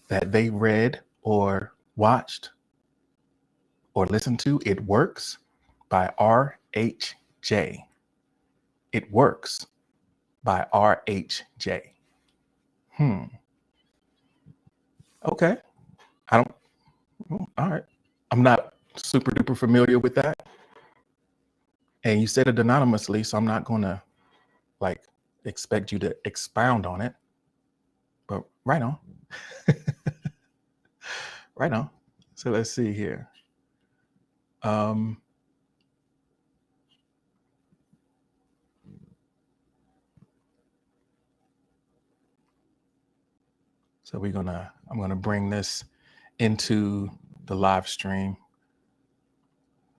that they read or watched or listened to, It Works by R.H.J. It Works by R.H.J. Okay. I don't, all right. I'm not super duper familiar with that. And you said it anonymously, so I'm not going to like expect you to expound on it. But right on. Right on. So let's see here. So I'm gonna bring this into the live stream.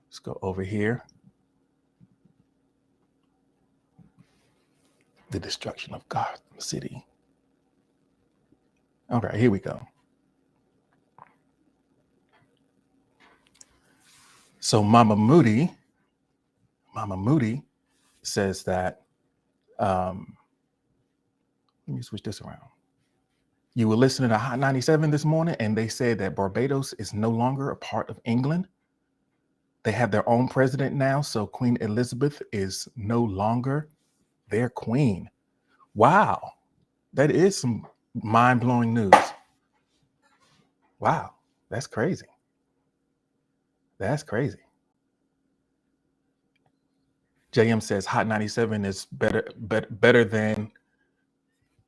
Let's go over here. The destruction of Gotham City. All right, here we go. So Mama Moody says that, let me switch this around. You were listening to Hot 97 this morning, and they said that Barbados is no longer a part of England. They have their own president now, so Queen Elizabeth is no longer their queen. Wow, that is some mind-blowing news. Wow, that's crazy. That's crazy. JM says Hot 97 is better than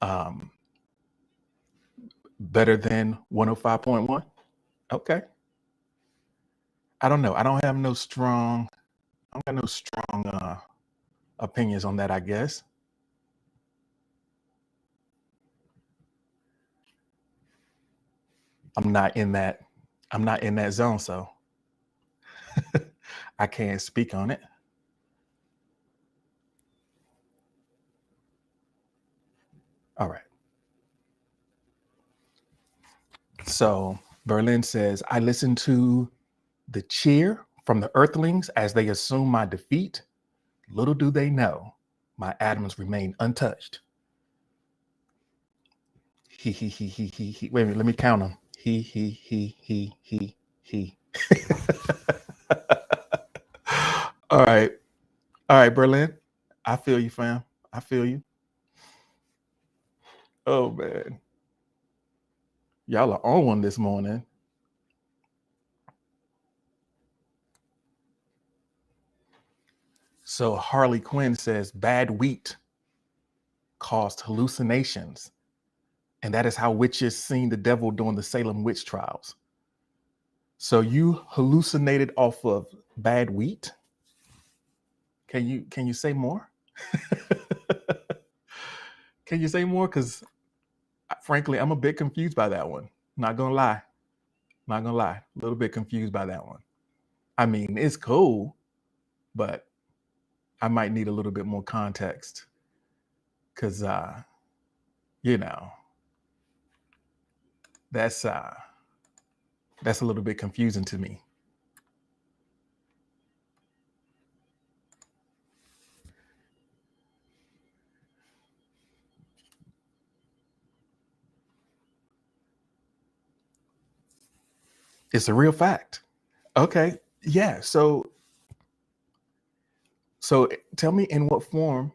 105.1. Okay. I don't know. I don't have no strong opinions on that, I guess. I'm not in that zone, so I can't speak on it. All right. So Berlin says, I listen to the cheer from the Earthlings as they assume my defeat. Little do they know, my atoms remain untouched. He. Wait a minute, let me count them. He. All right, Berlin. I feel you, fam. I feel you. Oh man, y'all are on one this morning. So Harley Quinn says bad wheat caused hallucinations, and that is how witches seen the devil during the Salem witch trials. So you hallucinated off of bad wheat? Can you say more? Can you say more? Because frankly, I'm a bit confused by that one. Not gonna lie. A little bit confused by that one. I mean, it's cool, but I might need a little bit more context. Cause you know, that's a little bit confusing to me. It's a real fact. Okay. Yeah. So tell me in what form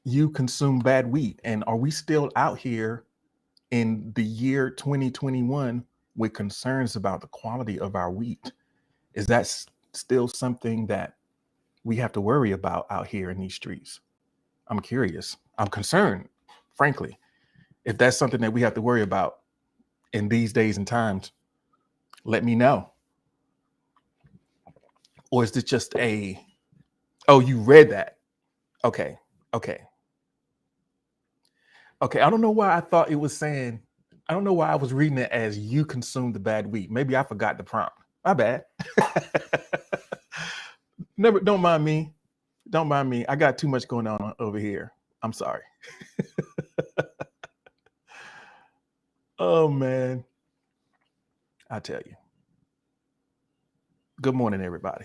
you consume bad wheat, and are we still out here in the year 2021 with concerns about the quality of our wheat? Is that still something that we have to worry about out here in these streets? I'm curious. I'm concerned, frankly. If that's something that we have to worry about in these days and times, let me know. Or is this just oh, you read that? Okay. I don't know why I thought it was saying, I don't know why I was reading it as you consumed the bad wheat. Maybe I forgot the prompt. My bad. Don't mind me. I got too much going on over here. I'm sorry. Oh man. I tell you. Good morning, everybody.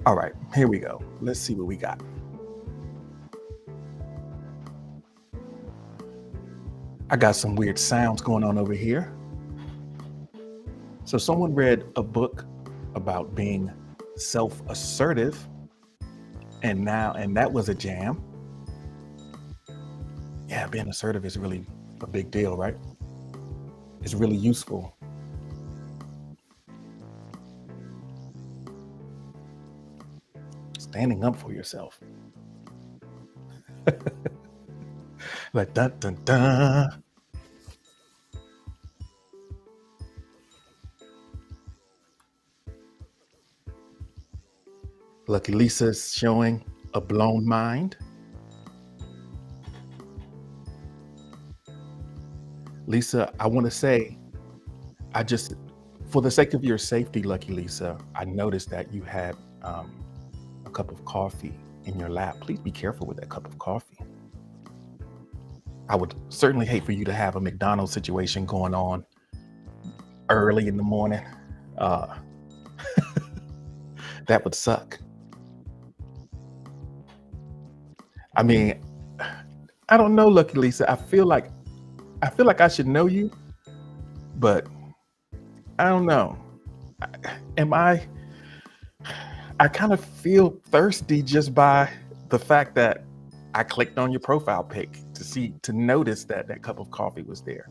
All right, here we go. Let's see what we got. I got some weird sounds going on over here. So someone read a book about being self-assertive, and that was a jam. Yeah, being assertive is really a big deal, right? It's really useful. Standing up for yourself. Like dun dun dun. Lucky Lisa's showing a blown mind. Lisa, I want to say, for the sake of your safety, Lucky Lisa, I noticed that you had a cup of coffee in your lap. Please be careful with that cup of coffee. I would certainly hate for you to have a McDonald's situation going on early in the morning. That would suck. I mean, I don't know, Lucky Lisa. I feel like I should know you, but I don't know. I kind of feel thirsty just by the fact that I clicked on your profile pic to notice that that cup of coffee was there,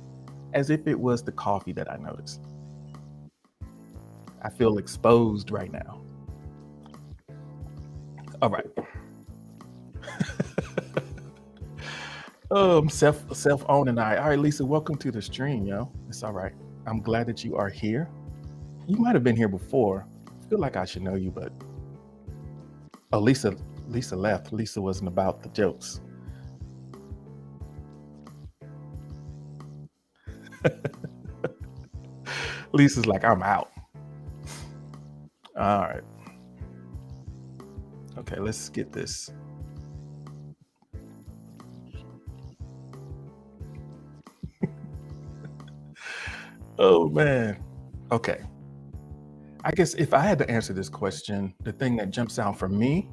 as if it was the coffee that I noticed. I feel exposed right now. All right. Oh, I'm self-owning. All right, Lisa, welcome to the stream, yo. It's all right. I'm glad that you are here. You might have been here before. I feel like I should know you, but oh, Lisa left. Lisa wasn't about the jokes. Lisa's like, I'm out. All right. Okay, let's get this. Oh man. Okay. I guess if I had to answer this question, the thing that jumps out for me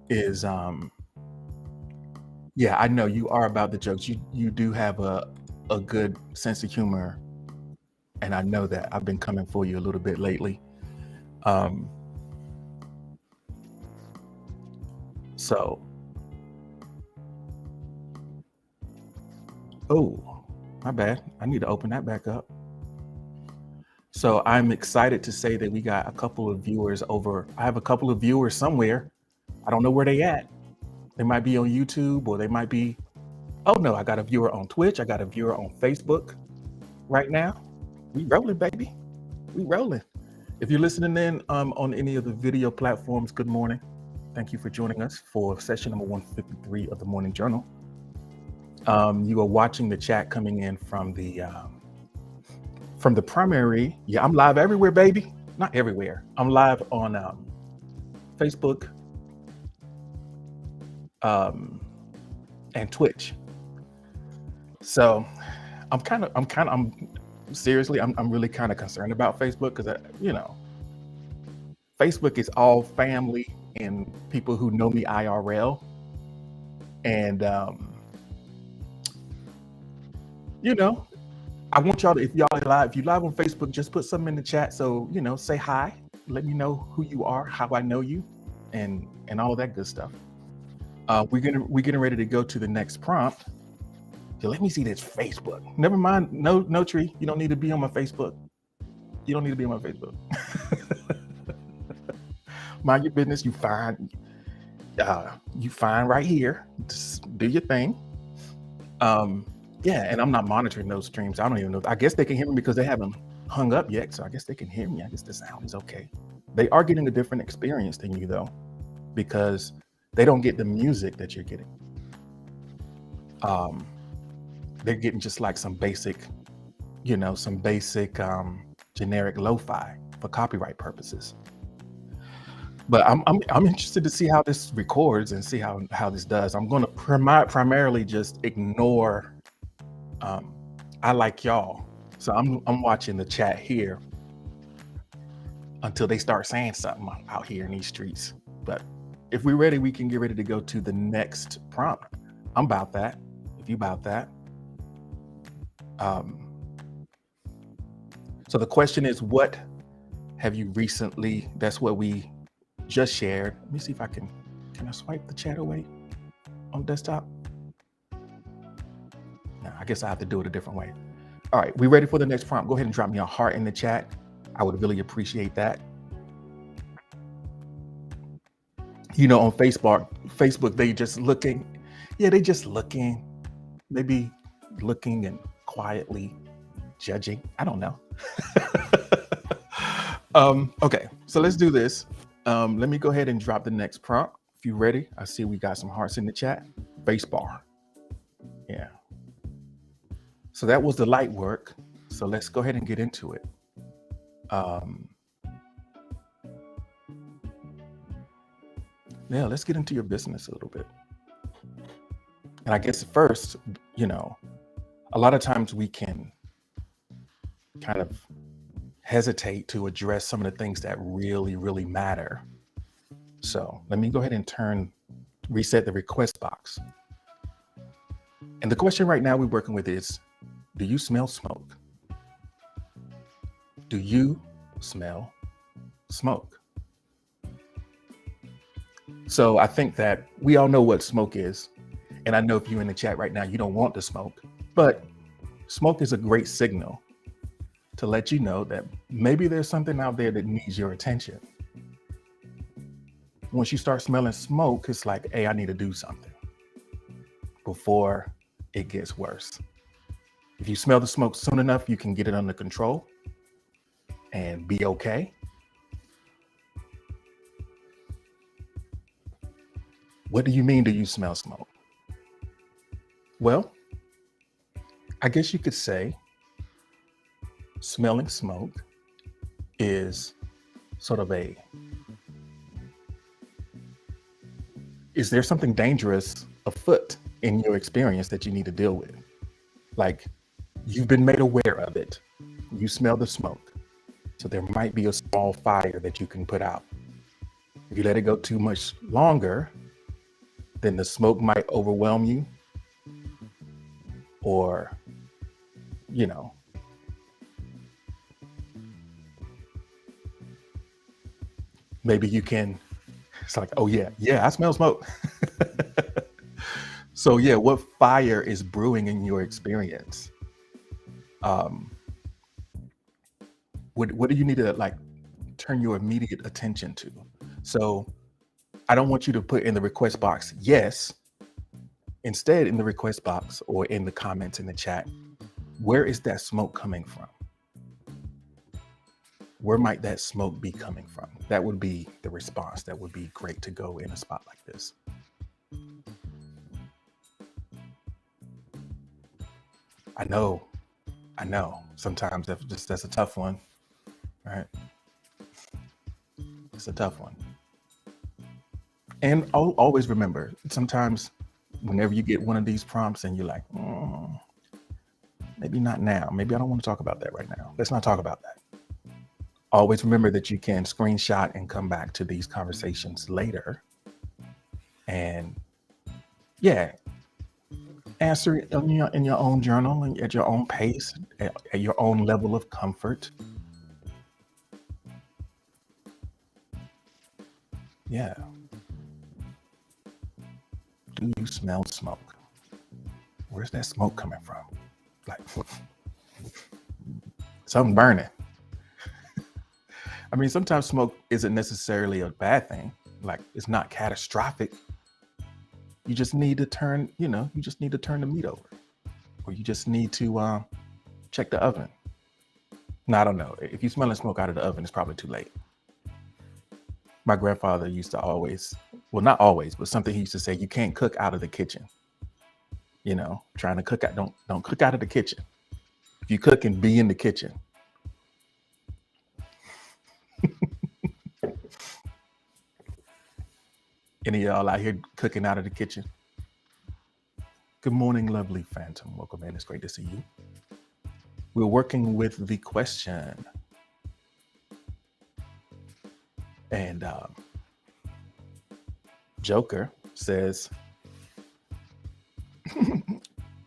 is yeah, I know you are about the jokes. You do have a good sense of humor, and I know that. I've been coming for you a little bit lately. So, oh, my bad. I need to open that back up. So I'm excited to say that we got a couple of viewers over. I have a couple of viewers somewhere. I don't know where they at. They might be on YouTube, or they might be, oh no, I got a viewer on Twitch. I got a viewer on Facebook right now. We rolling, baby. We rolling. If you're listening in on any of the video platforms, good morning. Thank you for joining us for session number 153 of the Morning Journal. You are watching the chat coming in from the primary. Yeah, I'm live everywhere, baby. Not everywhere. I'm live on Facebook and Twitch. So I'm really kind of concerned about Facebook, because Facebook is all family and people who know me IRL, and I want y'all to, if you live on Facebook, just put something in the chat. So, say hi, let me know who you are, how I know you, and all of that good stuff. We're getting ready to go to the next prompt. So let me see this Facebook. Never mind. No tree. You don't need to be on my Facebook. You don't need to be on my Facebook. Mind your business. You fine right here. Just do your thing. Yeah, and I'm not monitoring those streams. I don't even know. I guess they can hear me because they haven't hung up yet. So I guess they can hear me. I guess the sound is okay. They are getting a different experience than you, though, because they don't get the music that you're getting. They're getting just like some basic, generic lo-fi for copyright purposes. But I'm interested to see how this records and see how this does. I'm going to primarily just ignore. I like y'all, so I'm watching the chat here until they start saying something out here in these streets. But if we're ready, we can get ready to go to the next prompt. I'm about that. If you about that. So the question is, what have you recently, that's what we just shared. Let me see if I can I swipe the chat away on desktop? No, I guess I have to do it a different way. All right, we ready for the next prompt? Go ahead and drop me a heart in the chat. I would really appreciate that. You know, on Facebook, they just looking. Yeah, they just looking. Maybe looking and quietly judging. I don't know. Okay, so let's do this. Let me go ahead and drop the next prompt. If you're ready, I see we got some hearts in the chat. Face bar. Yeah. So that was the light work. So let's go ahead and get into it. Yeah, let's get into your business a little bit. And I guess first, you know, a lot of times we can kind of hesitate to address some of the things that really, really matter. So let me go ahead and reset the request box. And the question right now we're working with is, do you smell smoke? Do you smell smoke? So I think that we all know what smoke is. And I know if you're in the chat right now, you don't want to smoke, but smoke is a great signal to let you know that maybe there's something out there that needs your attention. Once you start smelling smoke, it's like, hey, I need to do something before it gets worse. If you smell the smoke soon enough, you can get it under control and be okay. What do you mean, do you smell smoke? Well, I guess you could say smelling smoke is sort of is there something dangerous afoot in your experience that you need to deal with? Like, you've been made aware of it. You smell the smoke. So there might be a small fire that you can put out. If you let it go too much longer, then the smoke might overwhelm you, or, you know, maybe you can, it's like, oh yeah, I smell smoke. So yeah, what fire is brewing in your experience? What do you need to like turn your immediate attention to? So I don't want you to put in the request box, yes. Instead, in the request box or in the comments in the chat, where is that smoke coming from? Where might that smoke be coming from? That would be the response. That would be great to go in a spot like this. I know. Sometimes that's a tough one, right? It's a tough one. And always remember, sometimes whenever you get one of these prompts and you're like, maybe not now. Maybe I don't want to talk about that right now. Let's not talk about that. Always remember that you can screenshot and come back to these conversations later. And yeah, answer it in your own journal and at your own pace, at your own level of comfort. Yeah. Do you smell smoke? Where's that smoke coming from? Like something burning. I mean, sometimes smoke isn't necessarily a bad thing. Like, it's not catastrophic. You just need to turn, you just need to turn the meat over, or you just need to check the oven. No, I don't know. If you're smelling smoke out of the oven, it's probably too late. My grandfather used to always, well, not always, but something he used to say, you can't cook out of the kitchen. Trying to cook out, don't cook out of the kitchen. If you cook and be in the kitchen. Any of y'all out here cooking out of the kitchen? Good morning, lovely Phantom. Welcome in. It's great to see you. We're working with the question. And Joker says,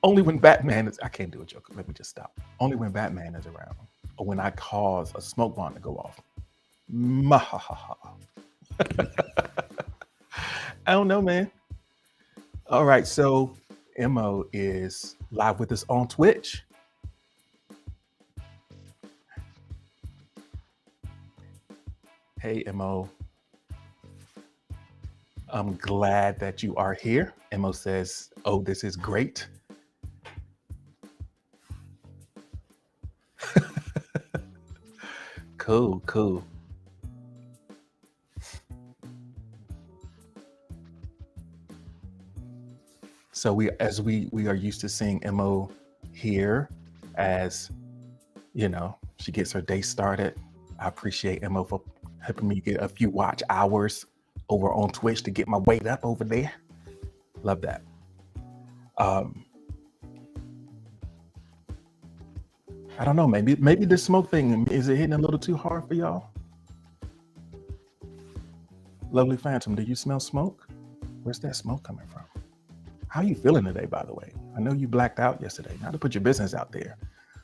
Only when Batman is, I can't do a joke. Let me just stop. Only when Batman is around, or when I cause a smoke bomb to go off. Mahahaha. I don't know, man. All right, so Mo is live with us on Twitch. Hey, Mo. I'm glad that you are here. Mo says, "Oh, this is great." Cool. So we are used to seeing Mo here, as you know, she gets her day started. I appreciate Mo for helping me get a few watch hours over on Twitch to get my weight up over there. Love that. I don't know, maybe the smoke thing, is it hitting a little too hard for y'all? Lovely Phantom, do you smell smoke? Where's that smoke coming from? How are you feeling today, by the way? I know you blacked out yesterday. Not to put your business out there,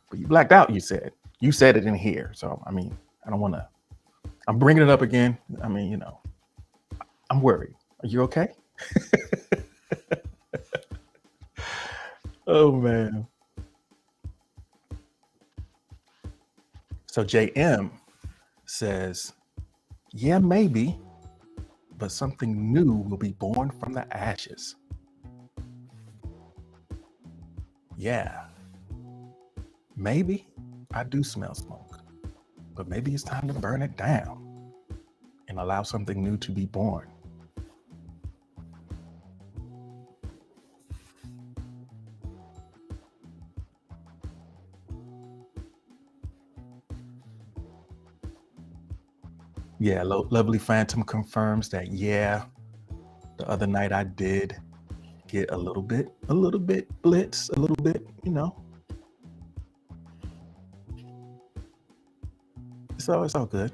but you blacked out, you said. You said it in here. So, I mean, I don't want to, I'm bringing it up again. I mean, you know, I'm worried. Are you okay? Oh, man. So JM says, yeah, maybe, but something new will be born from the ashes. Yeah, maybe I do smell smoke, but maybe it's time to burn it down and allow something new to be born. Yeah, Lovely Phantom confirms that, yeah, the other night I did get a little bit blitz, a little bit, you know. So it's all good.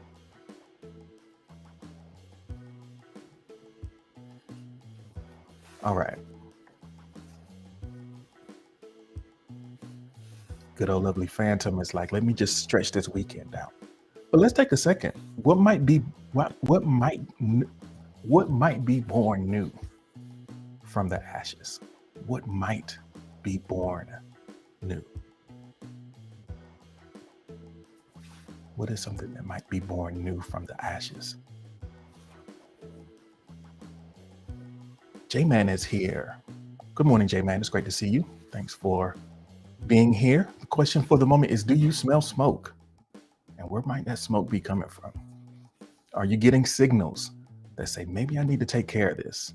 All right. Good old Lovely Phantom is like, let me just stretch this weekend out. But let's take a second. What might be born new from the ashes? What might be born new? What is something that might be born new from the ashes? J-Man is here. Good morning, J-Man. It's great to see you. Thanks for being here. The question for the moment is, do you smell smoke? And where might that smoke be coming from? Are you getting signals that say, maybe I need to take care of this?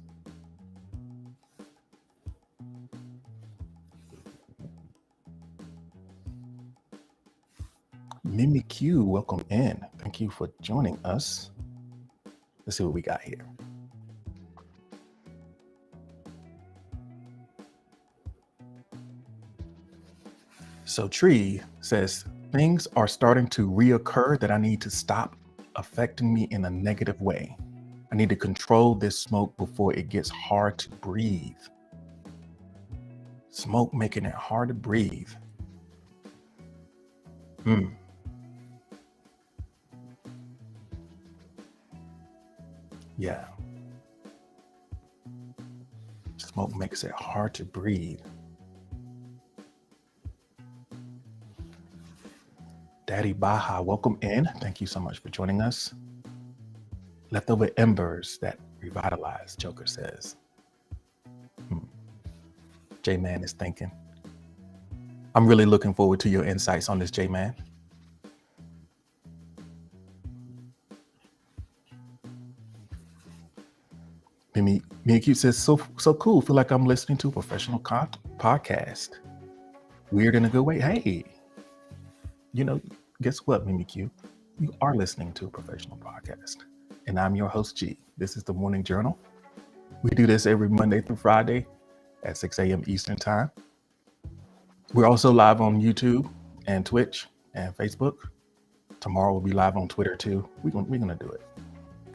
Mimi Q, welcome in. Thank you for joining us. Let's see what we got here. So Tree says, things are starting to reoccur that I need to stop affecting me in a negative way. I need to control this smoke before it gets hard to breathe. Smoke making it hard to breathe. Yeah. Smoke makes it hard to breathe. Daddy Baja, welcome in. Thank you so much for joining us. Leftover embers that revitalize, Joker says. J-Man is thinking. I'm really looking forward to your insights on this, J-Man. Miyaki says, so cool. Feel like I'm listening to a professional podcast. Weird in a good way. Hey, you know, guess what, Mimikyu? You are listening to a professional podcast. And I'm your host, G. This is the Morning Journal. We do this every Monday through Friday at 6 a.m. Eastern Time. We're also live on YouTube and Twitch and Facebook. Tomorrow we'll be live on Twitter too. We're gonna do it.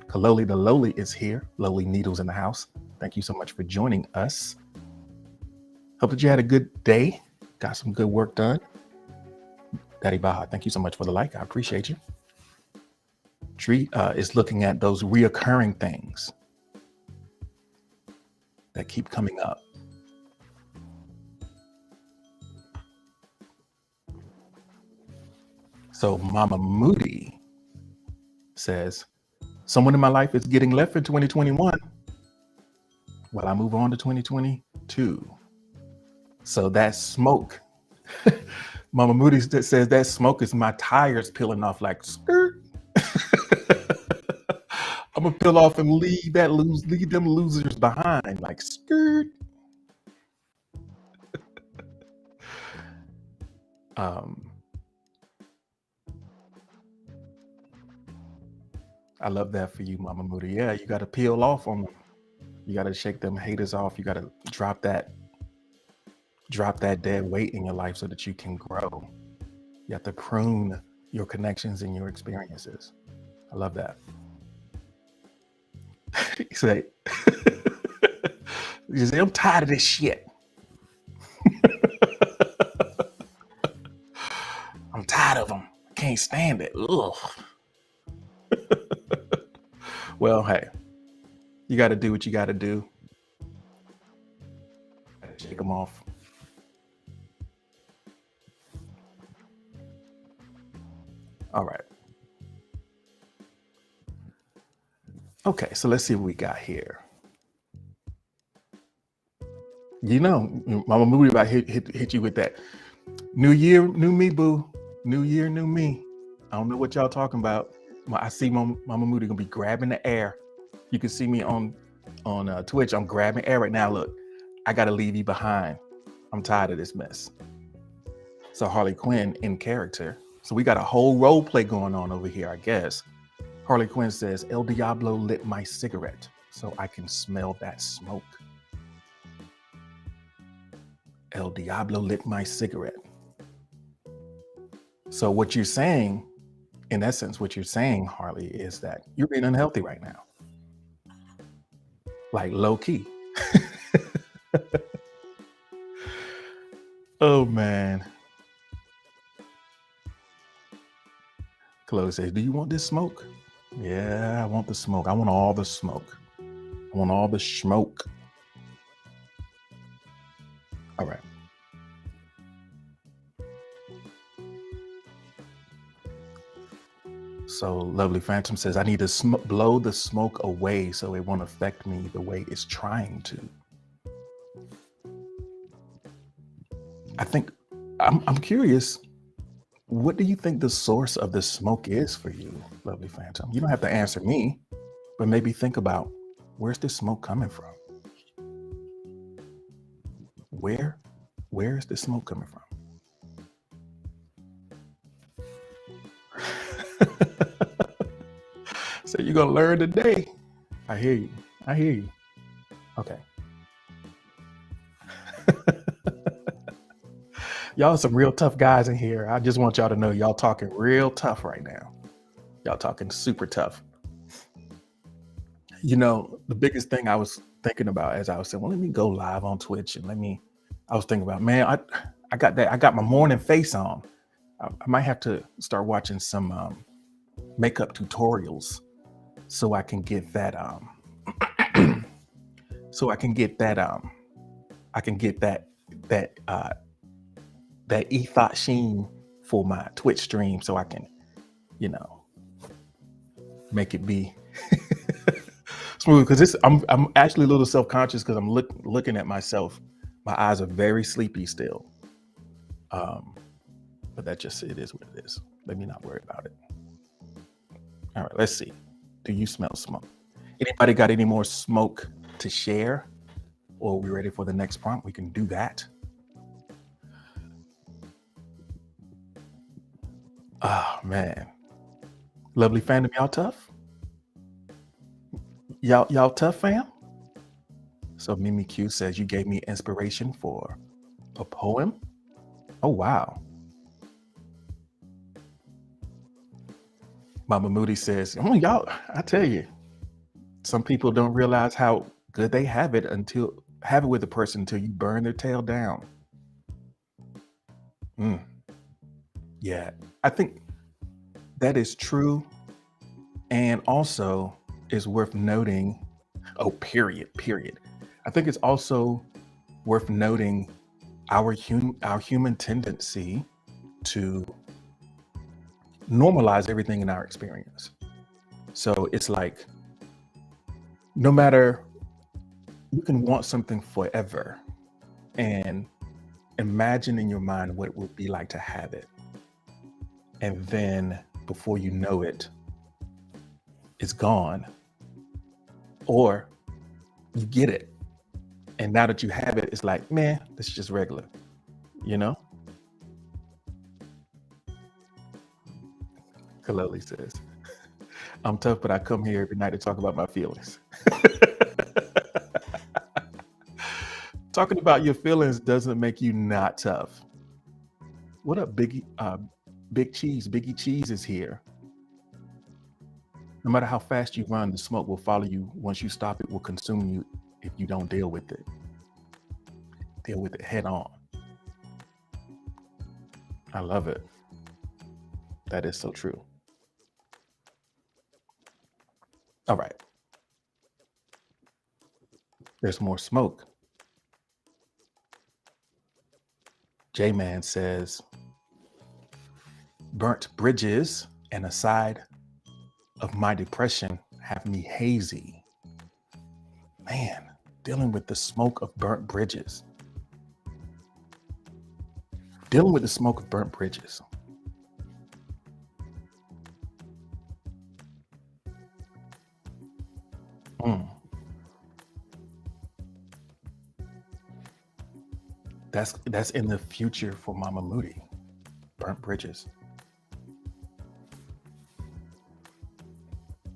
Kaloli the Lowly is here. Lowly Needles in the house. Thank you so much for joining us. Hope that you had a good day. Got some good work done. Daddy Baha, thank you so much for the like. I appreciate you. Tree is looking at those reoccurring things that keep coming up. So Mama Moody says, someone in my life is getting left in 2021 while I move on to 2022. So that smoke, Mama Moody says that smoke is my tires peeling off like skirt. I'm gonna peel off and leave them losers behind like skirt. I love that for you, Mama Moody. Yeah, you got to peel off on them. You got to shake them haters off. You got to drop that dead weight in your life so that you can grow. You have to prune your connections and your experiences. I love that. You say, I'm tired of this shit. I'm tired of them. I can't stand it. Ugh. Well, hey, you got to do what you got to do. Shake them off. All right. Okay, so let's see what we got here. You know, Mama Moody about hit you with that. New year, new me, boo. New year, new me. I don't know what y'all talking about. I see Mama Moody gonna be grabbing the air. You can see me on Twitch. I'm grabbing air right now. Look, I gotta leave you behind. I'm tired of this mess. So Harley Quinn in character. So we got a whole role play going on over here, I guess. Harley Quinn says, El Diablo lit my cigarette so I can smell that smoke. El Diablo lit my cigarette. So what you're saying, in essence, what you're saying, Harley, is that you're being unhealthy right now. Like low key. Oh, man. Chloe says, do you want this smoke? Yeah, I want the smoke. I want all the smoke. I want all the smoke. All right. So Lovely Phantom says, I need to blow the smoke away so it won't affect me the way it's trying to. I think, I'm curious, what do you think the source of the smoke is for you, Lovely Phantom? You don't have to answer me, but maybe think about, where's the smoke coming from? Where is the smoke coming from? So you're gonna learn today. I hear you. Okay. Y'all are some real tough guys in here. I just want y'all to know y'all talking real tough right now. Y'all talking super tough. You know, the biggest thing I was thinking about as I was saying, well, let me go live on Twitch and I was thinking about, man, I got my morning face on. I might have to start watching some makeup tutorials so I can get that that ethos sheen for my Twitch stream so I can, make it be smooth. Because I'm actually a little self-conscious because I'm looking at myself. My eyes are very sleepy still. But it is what it is. Let me not worry about it. All right, let's see. Do you smell smoke? Anybody got any more smoke to share? Or are we ready for the next prompt? We can do that. Oh, man. Lovely Phantom, y'all tough? Y'all tough, fam? So Mimi Q says, you gave me inspiration for a poem? Oh, wow. Mama Moody says, oh, y'all, I tell you, some people don't realize how good they have it until Have it with the person until you burn their tail down. Mm, yeah, I think that is true. And also is worth noting. Oh, period. I think it's also worth noting our human tendency to normalize everything in our experience. So it's like no matter, you can want something forever and imagine in your mind what it would be like to have it. And then before you know it, it's gone. Or you get it. And now that you have it, it's like, man, this is just regular, you know? Kaloli says, I'm tough, but I come here every night to talk about my feelings. Talking about your feelings doesn't make you not tough. What up, Biggie? Big Cheese, Biggie Cheese is here. No matter how fast you run, the smoke will follow you. Once you stop, it will consume you if you don't deal with it. Deal with it head on. I love it. That is so true. All right. There's more smoke. J-Man says, burnt bridges and a side of my depression have me hazy. Man, dealing with the smoke of burnt bridges. Dealing with the smoke of burnt bridges. That's in the future for Mama Moody. Burnt bridges.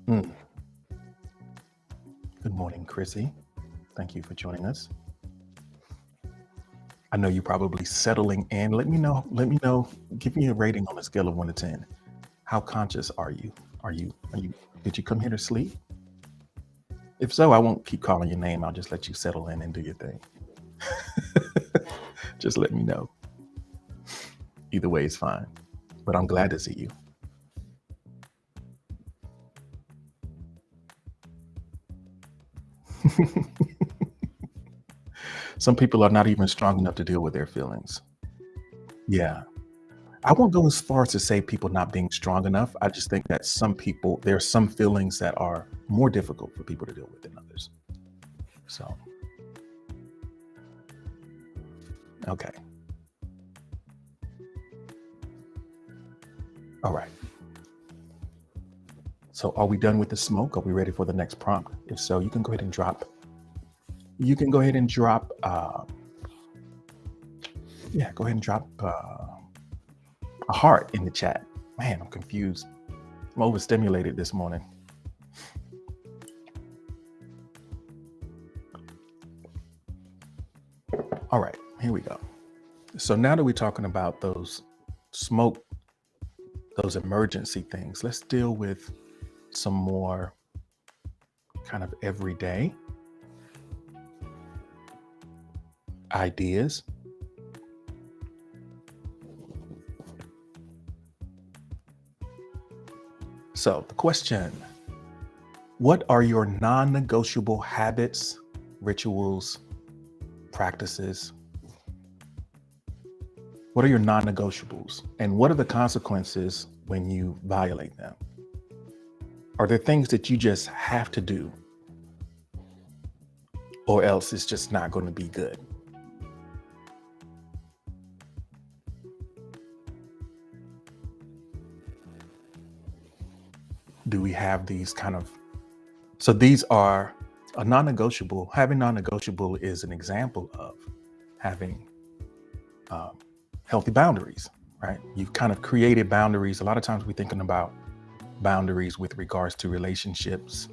Good morning, Chrissy. Thank you for joining us. I know you're probably settling in. Let me know. Give me a rating on a scale of 1 to 10. How conscious are you? Did you come here to sleep? If so, I won't keep calling your name. I'll just let you settle in and do your thing. Just let me know. Either way is fine, but I'm glad to see you. Some people are not even strong enough to deal with their feelings. Yeah. I won't go as far as to say people not being strong enough. I just think that there are some feelings that are more difficult for people to deal with than others. So, okay. All right. So are we done with the smoke? Are we ready for the next prompt? If so, you can go ahead and drop. Go ahead and drop a heart in the chat. Man, I'm confused. I'm overstimulated this morning. All right, here we go. So now that we're talking about those smoke, those emergency things, let's deal with some more kind of everyday ideas. So the question, what are your non-negotiable habits, rituals, practices? What are your non-negotiables? And what are the consequences when you violate them? Are there things that you just have to do, or else it's just not going to be good? Do we have these kind of, so these are a non-negotiable. Having non-negotiable is an example of having healthy boundaries, right? You've kind of created boundaries. A lot of times we're thinking about boundaries with regards to relationships,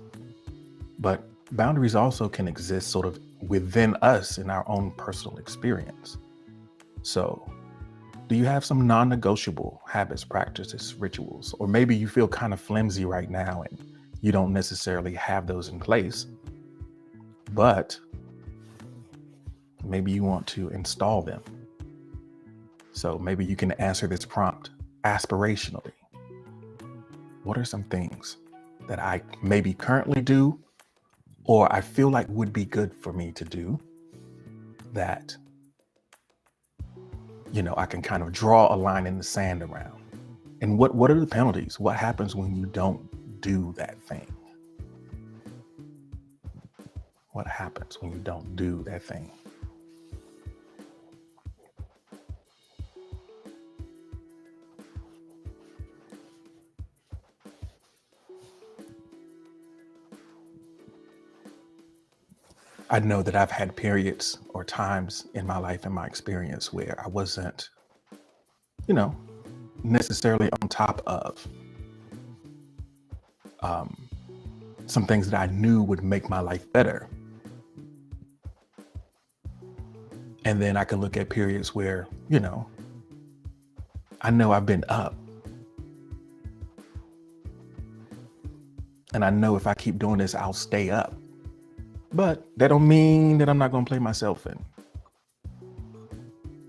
but boundaries also can exist sort of within us in our own personal experience. So do you have some non-negotiable habits, practices, rituals? Or maybe you feel kind of flimsy right now and you don't necessarily have those in place, but Maybe you want to install them. So maybe you can answer this prompt aspirationally. What are some things that I maybe currently do or I feel like would be good for me to do that, I can kind of draw a line in the sand around? And what are the penalties? What happens when you don't do that thing? What happens when you don't do that thing? I know that I've had periods or times in my life and my experience where I wasn't, necessarily on top of some things that I knew would make my life better. And then I can look at periods where, I know I've been up. And I know if I keep doing this, I'll stay up. But that don't mean that I'm not going to play myself and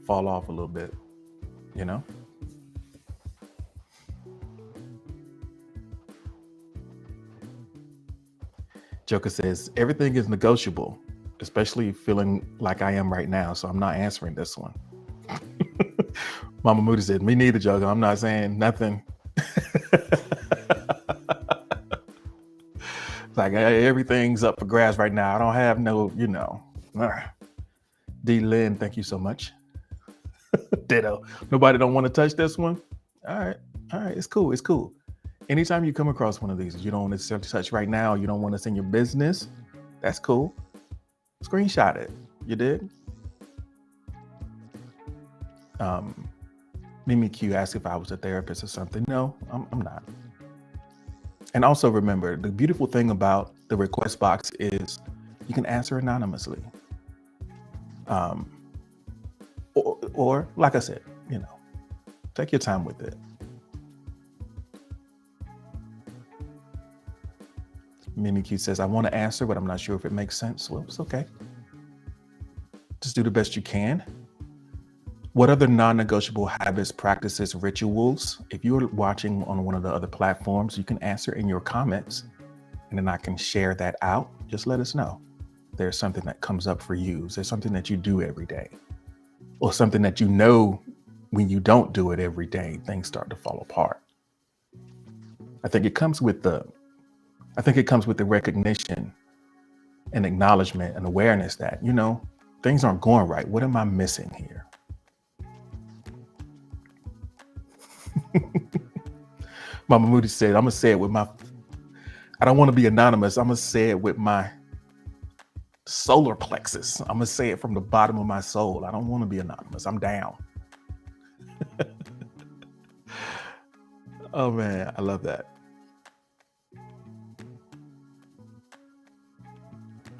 fall off a little bit, Joker says, everything is negotiable, especially feeling like I am right now. So I'm not answering this one. Mama Moody said, me neither, Joker. I'm not saying nothing. Like everything's up for grabs right now. I don't have no, D. Lynn, thank you so much. Ditto. Nobody don't want to touch this one? All right. It's cool. Anytime you come across one of these, you don't want to touch right now, you don't want us in your business, that's cool. Screenshot it. You did? Mimi Q asked if I was a therapist or something. No, I'm not. And also remember, the beautiful thing about the request box is you can answer anonymously. Or like I said, take your time with it. Mimi Q says, I want to answer, but I'm not sure if it makes sense. Well, it's okay. Just do the best you can. What other non-negotiable habits, practices, rituals? If you're watching on one of the other platforms, you can answer in your comments and then I can share that out. Just let us know. There's something that comes up for you. Is there something that you do every day? Or something that when you don't do it every day, things start to fall apart. I think it comes with the recognition and acknowledgement and awareness that, things aren't going right. What am I missing here? Mama Moody said, I'm going to say it with I don't want to be anonymous. I'm going to say it with my solar plexus. I'm going to say it from the bottom of my soul. I don't want to be anonymous. I'm down. Oh man, I love that.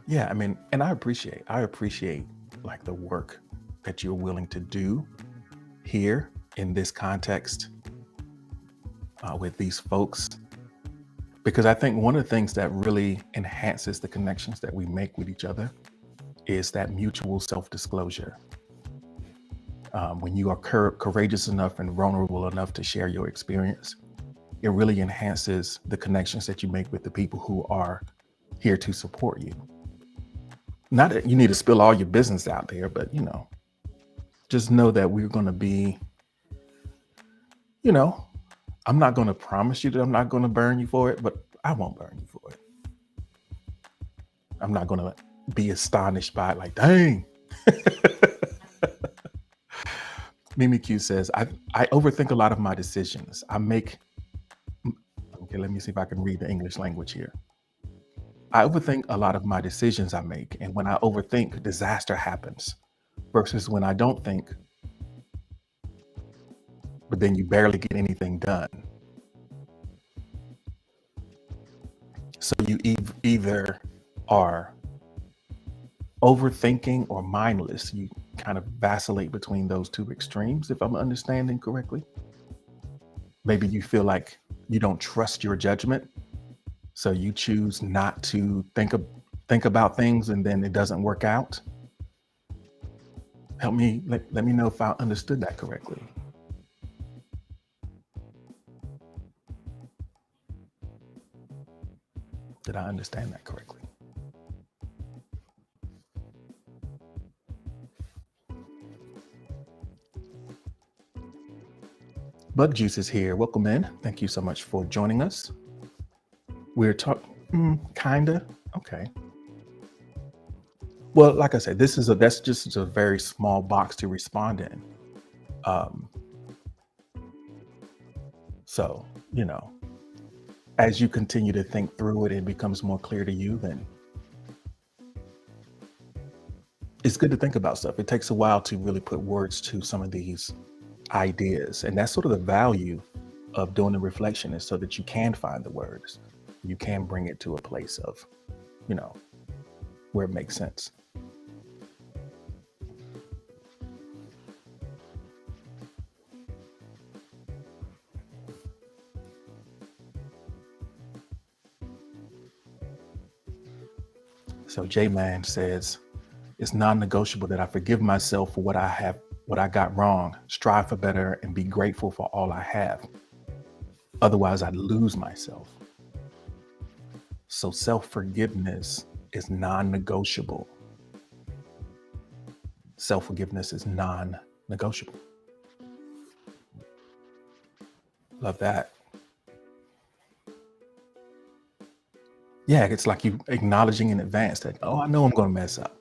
Yeah, I mean, and I appreciate like the work that you're willing to do here in this context with these folks, because I think one of the things that really enhances the connections that we make with each other is that mutual self-disclosure. When you are courageous enough and vulnerable enough to share your experience, it really enhances the connections that you make with the people who are here to support you. Not that you need to spill all your business out there, but just know that we're going to be, I'm not going to promise you that I'm not going to burn you for it, but I won't burn you for it. I'm not going to be astonished by it like, dang. Mimi Q says, I overthink a lot of my decisions. Okay, let me see if I can read the English language here. I overthink a lot of my decisions I make. And when I overthink, disaster happens versus when I don't think, but then you barely get anything done. So you either are overthinking or mindless. You kind of vacillate between those two extremes, if I'm understanding correctly. Maybe you feel like you don't trust your judgment, so you choose not to think about things and then it doesn't work out. Help me, let me know if I understood that correctly. Did I understand that correctly? Bug Juice is here. Welcome in. Thank you so much for joining us. We're talking, kinda. Okay. Well, like I said, that's just a very small box to respond in. Um, so, you know, as you continue to think through it, it becomes more clear to you, then it's good to think about stuff. It takes a while to really put words to some of these ideas. And that's sort of the value of doing the reflection, is so that you can find the words. You can bring it to a place of, you know, where it makes sense. So J-Man says, it's non-negotiable that I forgive myself for what I got wrong, strive for better, and be grateful for all I have. Otherwise, I'd lose myself. So self-forgiveness is non-negotiable. Self-forgiveness is non-negotiable. Love that. Yeah, it's like you acknowledging in advance that, oh, I know I'm going to mess up.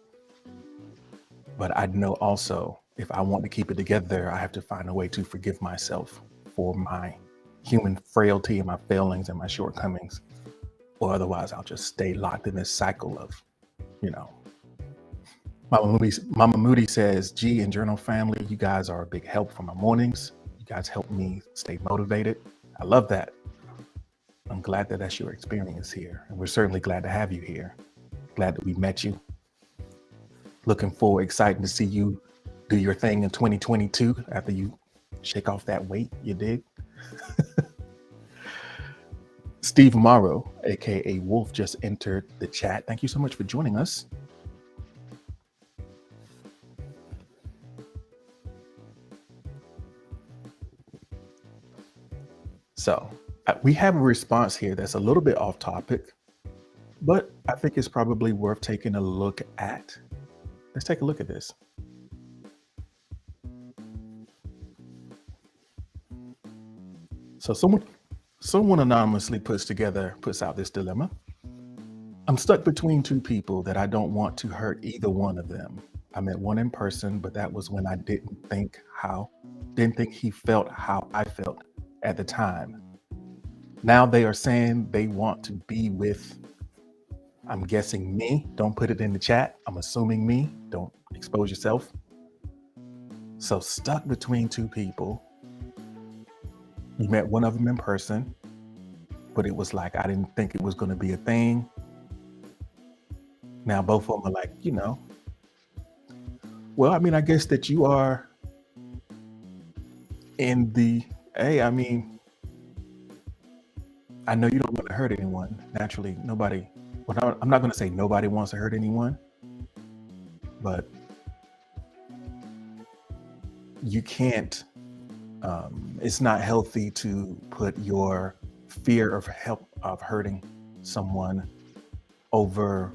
But I know also, if I want to keep it together, I have to find a way to forgive myself for my human frailty and my failings and my shortcomings. Or otherwise, I'll just stay locked in this cycle of, you know. Mama Moody says, G and Journal family, you guys are a big help for my mornings. You guys help me stay motivated. I love that. I'm glad that that's your experience here. And we're certainly glad to have you here. Glad that we met you. Looking forward, excited to see you do your thing in 2022 after you shake off that weight, you dig? Steve Morrow, aka Wolf, just entered the chat. Thank you so much for joining us. So we have a response here that's a little bit off topic, but I think it's probably worth taking a look at. Let's take a look at this. So someone anonymously puts out this dilemma. I'm stuck between two people that I don't want to hurt either one of them. I met one in person, but that was when I didn't think he felt how I felt at the time. Now they are saying they want to be with, I'm guessing me. Don't put it in the chat. I'm assuming me. Don't expose yourself. So stuck between two people. You met one of them in person, but it was like, I didn't think it was going to be a thing. Now both of them are like, well, I mean, I guess that you are in the, hey, I mean, I know you don't want to hurt anyone. Naturally, nobody, well, I'm not going to say nobody wants to hurt anyone, but you can't, it's not healthy to put your fear of hurting someone over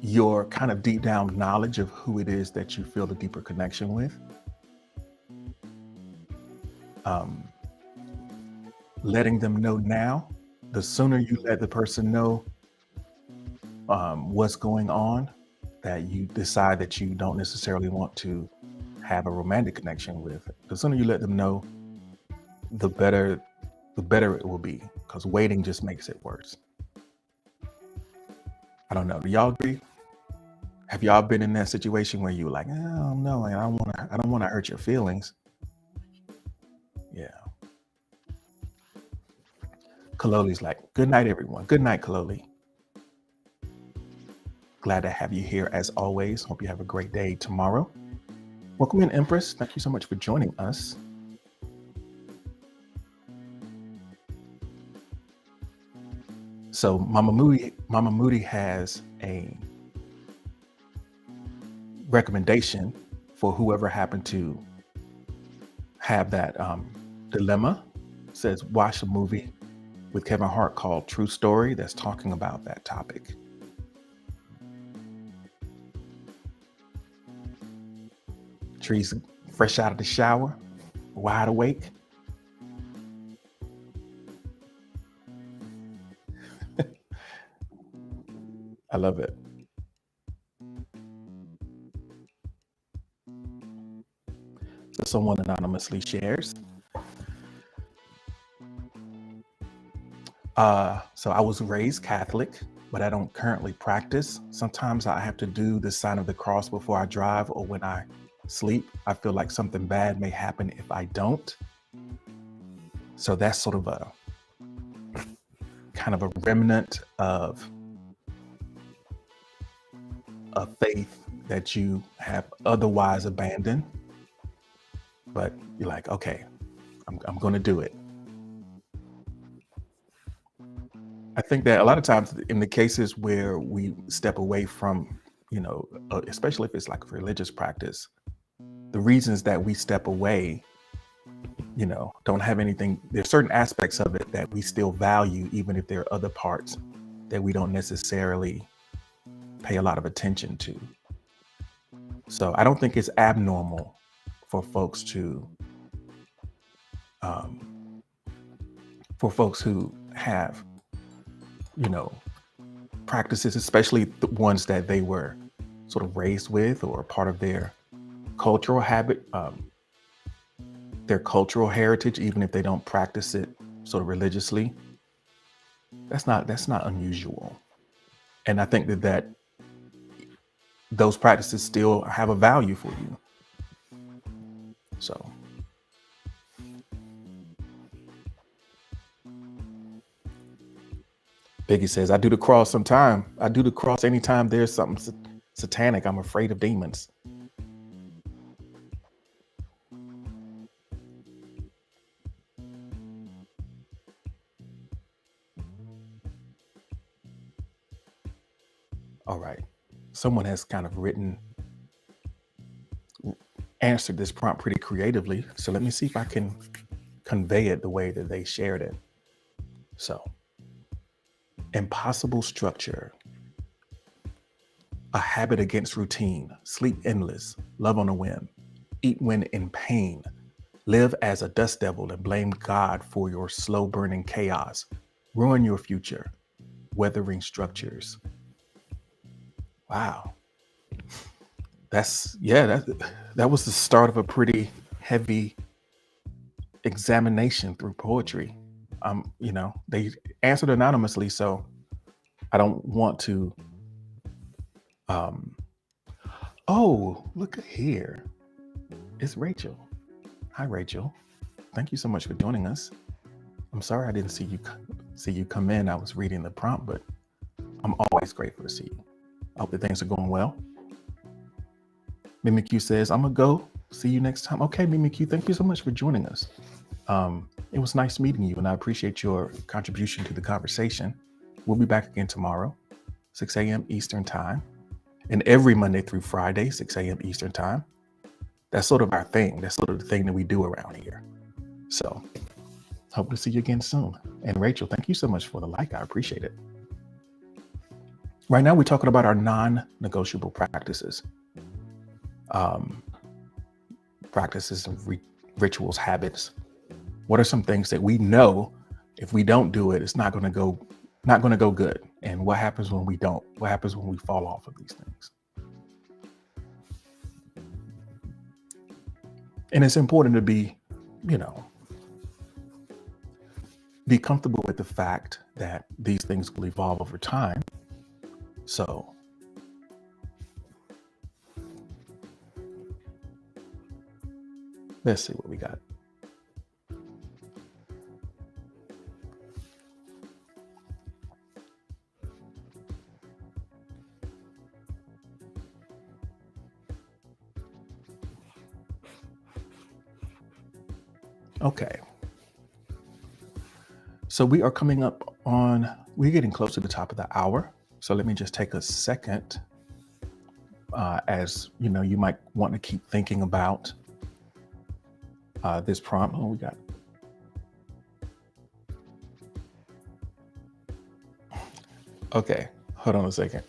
your kind of deep down knowledge of who it is that you feel the deeper connection with. Letting them know now, the sooner you let the person know what's going on, that you decide that you don't necessarily want to have a romantic connection with, the sooner you let them know, the better it will be, because waiting just makes it worse. I don't know. Do y'all agree? Have y'all been in that situation where you were like, oh no, I don't want to hurt your feelings? Yeah. Kaloli's like, good night, everyone. Good night, Kaloli. Glad to have you here as always. Hope you have a great day tomorrow. Welcome in, Empress. Thank you so much for joining us. So Mama Moody has a recommendation for whoever happened to have that dilemma says watch a movie with Kevin Hart called True Story that's talking about that topic. Trees fresh out of the shower, wide awake. I love it. So someone anonymously shares. So I was raised Catholic, but I don't currently practice. Sometimes I have to do the sign of the cross before I drive or when I sleep. I feel like something bad may happen if I don't. So that's sort of a kind of a remnant of a faith that you have otherwise abandoned. But you're like, okay, I'm going to do it. I think that a lot of times in the cases where we step away from, especially if it's like a religious practice, the reasons that we step away, don't have anything. There's certain aspects of it that we still value, even if there are other parts that we don't necessarily pay a lot of attention to. So I don't think it's abnormal for folks who have, practices, especially the ones that they were sort of raised with or part of their cultural habit, their cultural heritage, even if they don't practice it sort of religiously. That's not unusual. And I think that those practices still have a value for you. So Biggie says, I do the cross sometime. I do the cross anytime there's something satanic. I'm afraid of demons. All right. Someone has kind of answered this prompt pretty creatively. So let me see if I can convey it the way that they shared it. So, impossible structure, a habit against routine, sleep endless, love on a whim, eat when in pain, live as a dust devil and blame God for your slow burning chaos, ruin your future, weathering structures. Wow. That was the start of a pretty heavy examination through poetry. They answered anonymously, so I don't want to. Oh, look here. It's Rachel. Hi, Rachel. Thank you so much for joining us. I'm sorry I didn't see you come in. I was reading the prompt, but I'm always grateful to see you. I hope that things are going well. Mimikyu says, I'm gonna go. See you next time. Okay, Mimikyu, thank you so much for joining us. It was nice meeting you, and I appreciate your contribution to the conversation. We'll be back again tomorrow, 6 a.m. Eastern Time, and every Monday through Friday, 6 a.m. Eastern Time. That's sort of our thing. That's sort of the thing that we do around here. So, hope to see you again soon. And Rachel, thank you so much for the like. I appreciate it. Right now, we're talking about our non-negotiable practices. Practices and rituals, habits. What are some things that we know if we don't do it, it's not going to go good? And what happens when we don't? What happens when we fall off of these things? And it's important to be comfortable with the fact that these things will evolve over time. So let's see what we got. Okay. So we're getting close to the top of the hour. So let me just take a second as you know, you might want to keep thinking about this prompt. Oh, we got. Okay, hold on a second.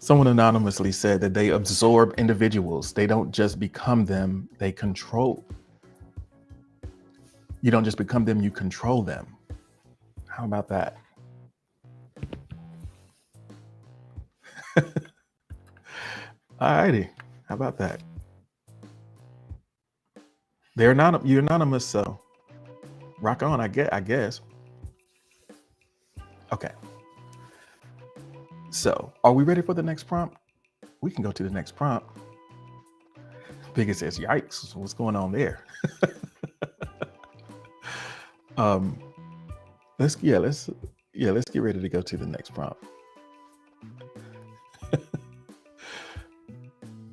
Someone anonymously said that they absorb individuals. They don't just become them, they control. You don't just become them, you control them. How about that? Alrighty, how about that? They're not, you're anonymous, so rock on, I guess. Okay. So, are we ready for the next prompt? We can go to the next prompt. Biggest says, "Yikes! What's going on there?" Let's get ready to go to the next prompt.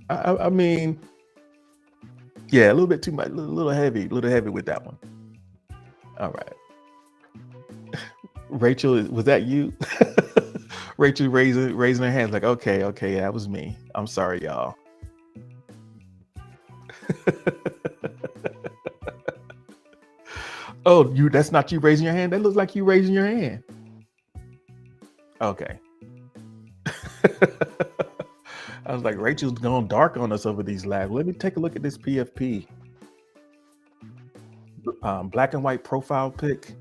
I mean, yeah, a little bit too much, a little heavy with that one. All right. Rachel, was that you? Rachel raising her hands like, okay, that was me. I'm sorry, y'all. Oh, that's not you raising your hand? That looks like you raising your hand. Okay. I was like, Rachel's gone dark on us over these labs. Let me take a look at this PFP. Black and white profile pic.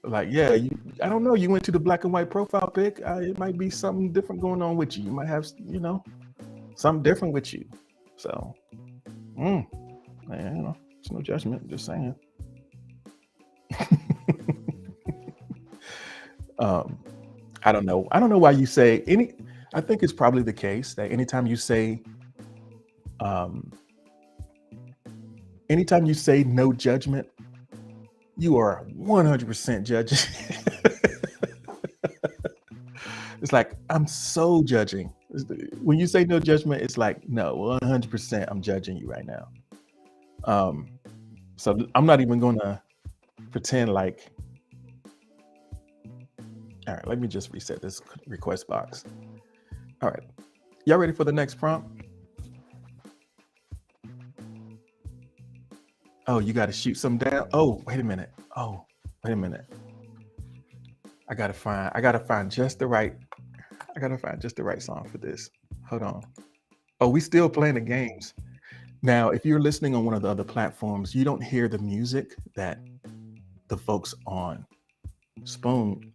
Like, yeah, I don't know. You went to the black and white profile pic. It might be something different going on with you. You might have, something different with you. So, man, it's no judgment. Just saying. I don't know. I don't know why you say any. I think it's probably the case that anytime you say no judgment, you are 100% judging. It's like, I'm so judging. When you say no judgment, it's like, no, 100% I'm judging you right now. So I'm not even going to pretend like, all right, let me just reset this request box. All right. Y'all ready for the next prompt? Oh, you got to shoot some down. Oh, wait a minute. I gotta find just the right song for this. Hold on. Oh, we still playing the games. Now, if you're listening on one of the other platforms, you don't hear the music that the folks on Spoon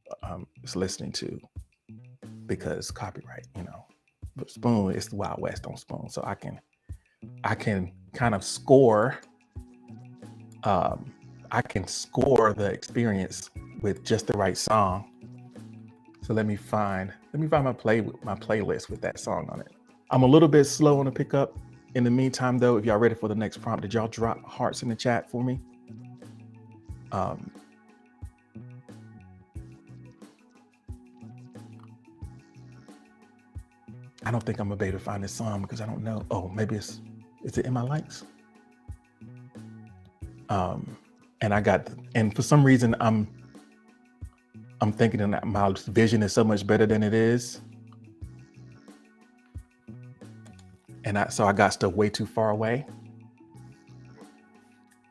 is listening to because copyright, But Spoon is the Wild West on Spoon, so I can kind of score. I can score the experience with just the right song. So let me find my playlist with that song on it. I'm a little bit slow on the pickup. In the meantime, though, if y'all ready for the next prompt, did y'all drop hearts in the chat for me? I don't think I'm gonna be able to find this song because I don't know. Oh, maybe is it in my likes? And for some reason I'm thinking that my vision is so much better than it is. And so I got stuff way too far away.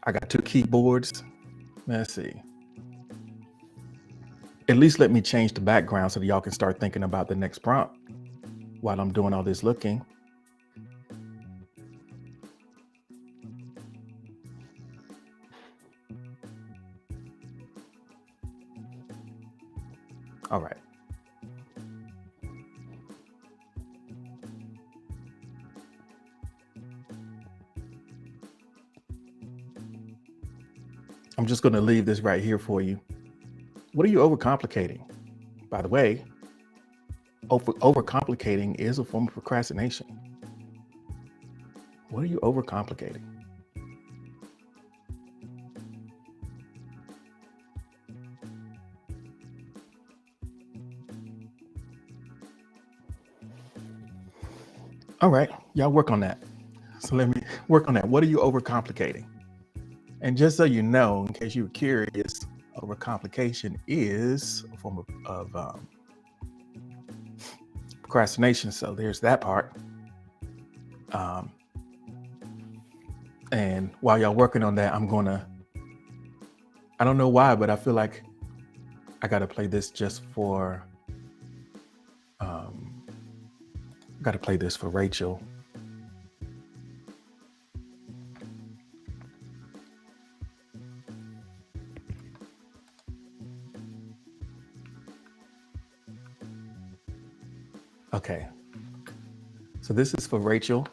I got 2 keyboards. Let's see. At least let me change the background so that y'all can start thinking about the next prompt while I'm doing all this looking. All right. I'm just going to leave this right here for you. What are you overcomplicating? By the way, overcomplicating is a form of procrastination. What are you overcomplicating? All right, y'all work on that. So let me work on that. What are you overcomplicating? And just so you know, in case you were curious, overcomplication is a form of procrastination. So there's that part. And while y'all working on that, I don't know why, but I feel like I got to play this just for, got to play this for Rachel. Okay. So this is for Rachel.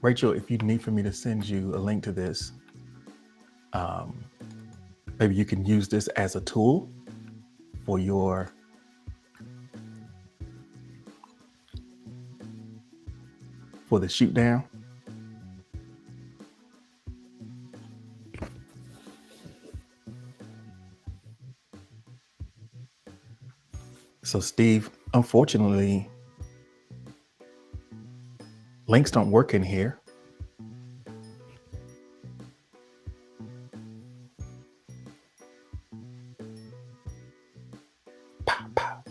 Rachel, if you need for me to send you a link to this, maybe you can use this as a tool for the shoot down. So Steve, unfortunately, links don't work in here. Pow, pow.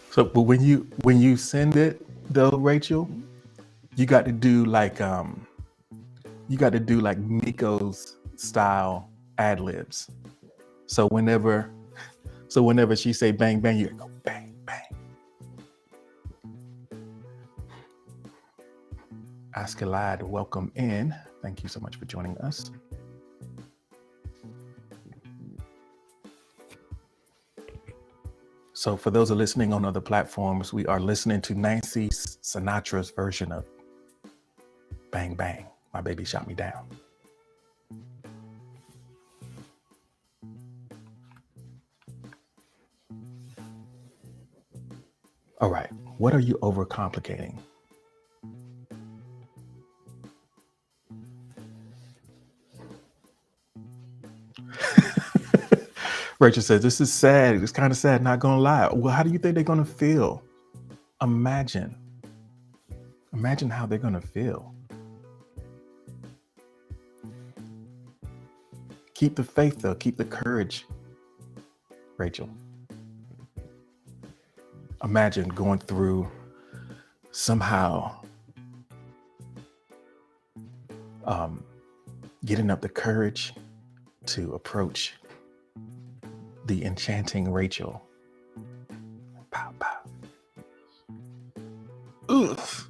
So, but when you send it though, Rachel, you got to do like Nico's style ad libs. So whenever she say bang bang, you go bang bang. Askeladd, welcome in. Thank you so much for joining us. So for those who are listening on other platforms, we are listening to Nancy Sinatra's version of Bang Bang, My Baby Shot Me Down. All right, what are you overcomplicating? Rachel says, this is sad. It's kind of sad, not gonna lie. Well, how do you think they're gonna feel? Imagine how they're gonna feel. Keep the faith though, keep the courage, Rachel. Imagine going through somehow getting up the courage to approach the enchanting Rachel. Pow, pow. Oof.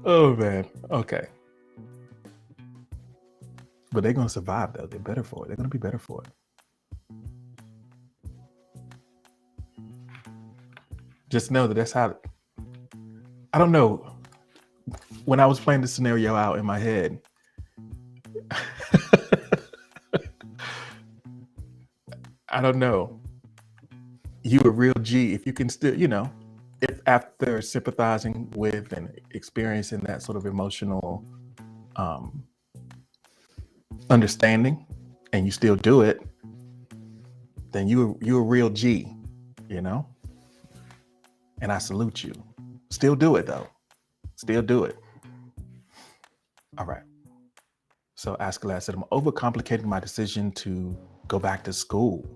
Oh man. Okay. But they're gonna survive though. They're better for it. They're gonna be better for it. Just know that that's how. I don't know. When I was playing the scenario out in my head, I don't know. You a real G if you can still, if after sympathizing with and experiencing that sort of emotional understanding, and you still do it, then you a real G, And I salute you. Still do it though. Still do it. All right. So Askeladd said, I'm overcomplicating my decision to go back to school.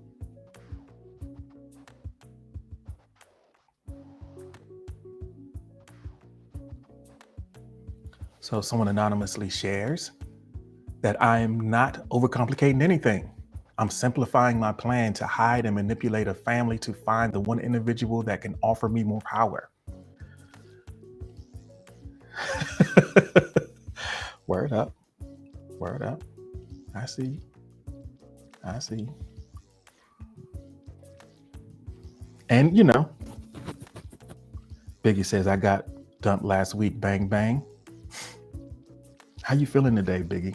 So someone anonymously shares that I am not overcomplicating anything. I'm simplifying my plan to hide and manipulate a family to find the one individual that can offer me more power. Word up. Word up. I see. And Biggie says, I got dumped last week, bang, bang. How you feeling today, Biggie?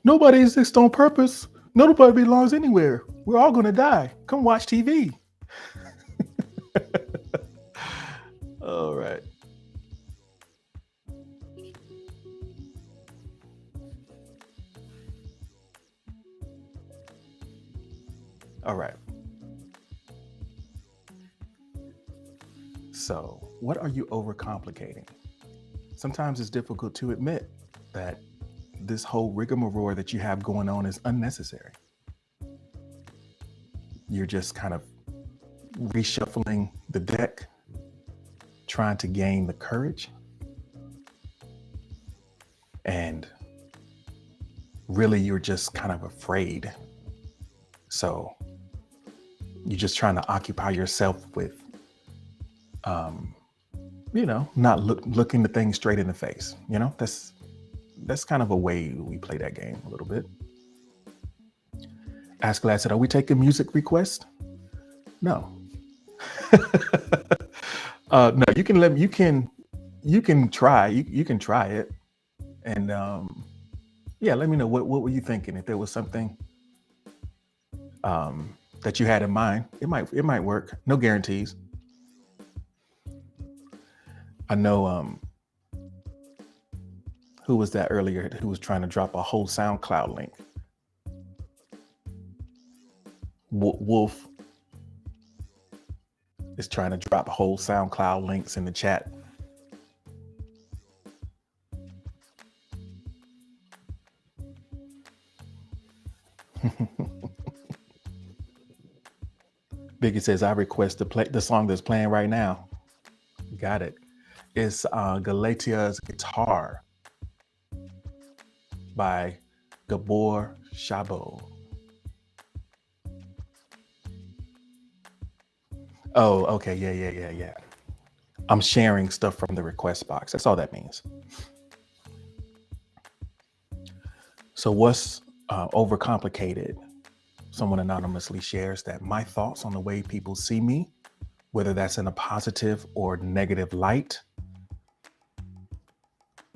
Nobody exists on purpose. Nobody belongs anywhere. We're all going to die. Come watch TV. All right. All right. So, what are you overcomplicating? Sometimes it's difficult to admit that this whole rigmarole that you have going on is unnecessary. You're just kind of reshuffling the deck, trying to gain the courage, and really you're just kind of afraid. So you're just trying to occupy yourself with, not looking the thing straight in the face. That's kind of a way we play that game a little bit. Ask Glad said, "Are we taking music requests?" No. No, you can try. You can try it, and yeah, let me know what were you thinking. If there was something that you had in mind, it might work. No guarantees. I know who was that earlier who was trying to drop a whole SoundCloud link. Wolf is trying to drop whole SoundCloud links in the chat. Biggie says, "I request to play the song that's playing right now." Got it. It's Galatia's Guitar by Gabor Shabo. Oh, okay. Yeah. I'm sharing stuff from the request box. That's all that means. So what's overcomplicated? Someone anonymously shares that my thoughts on the way people see me, whether that's in a positive or negative light.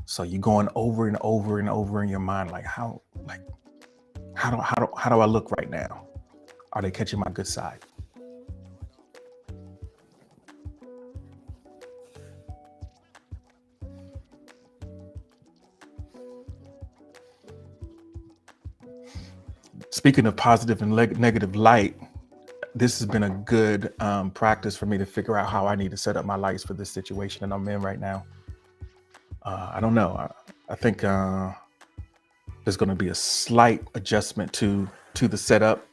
So you're going over and over and over in your mind, like how do I look right now? Are they catching my good side? Speaking of positive and negative light, this has been a good practice for me to figure out how I need to set up my lights for this situation that I'm in right now. I don't know. I think there's going to be a slight adjustment to the setup.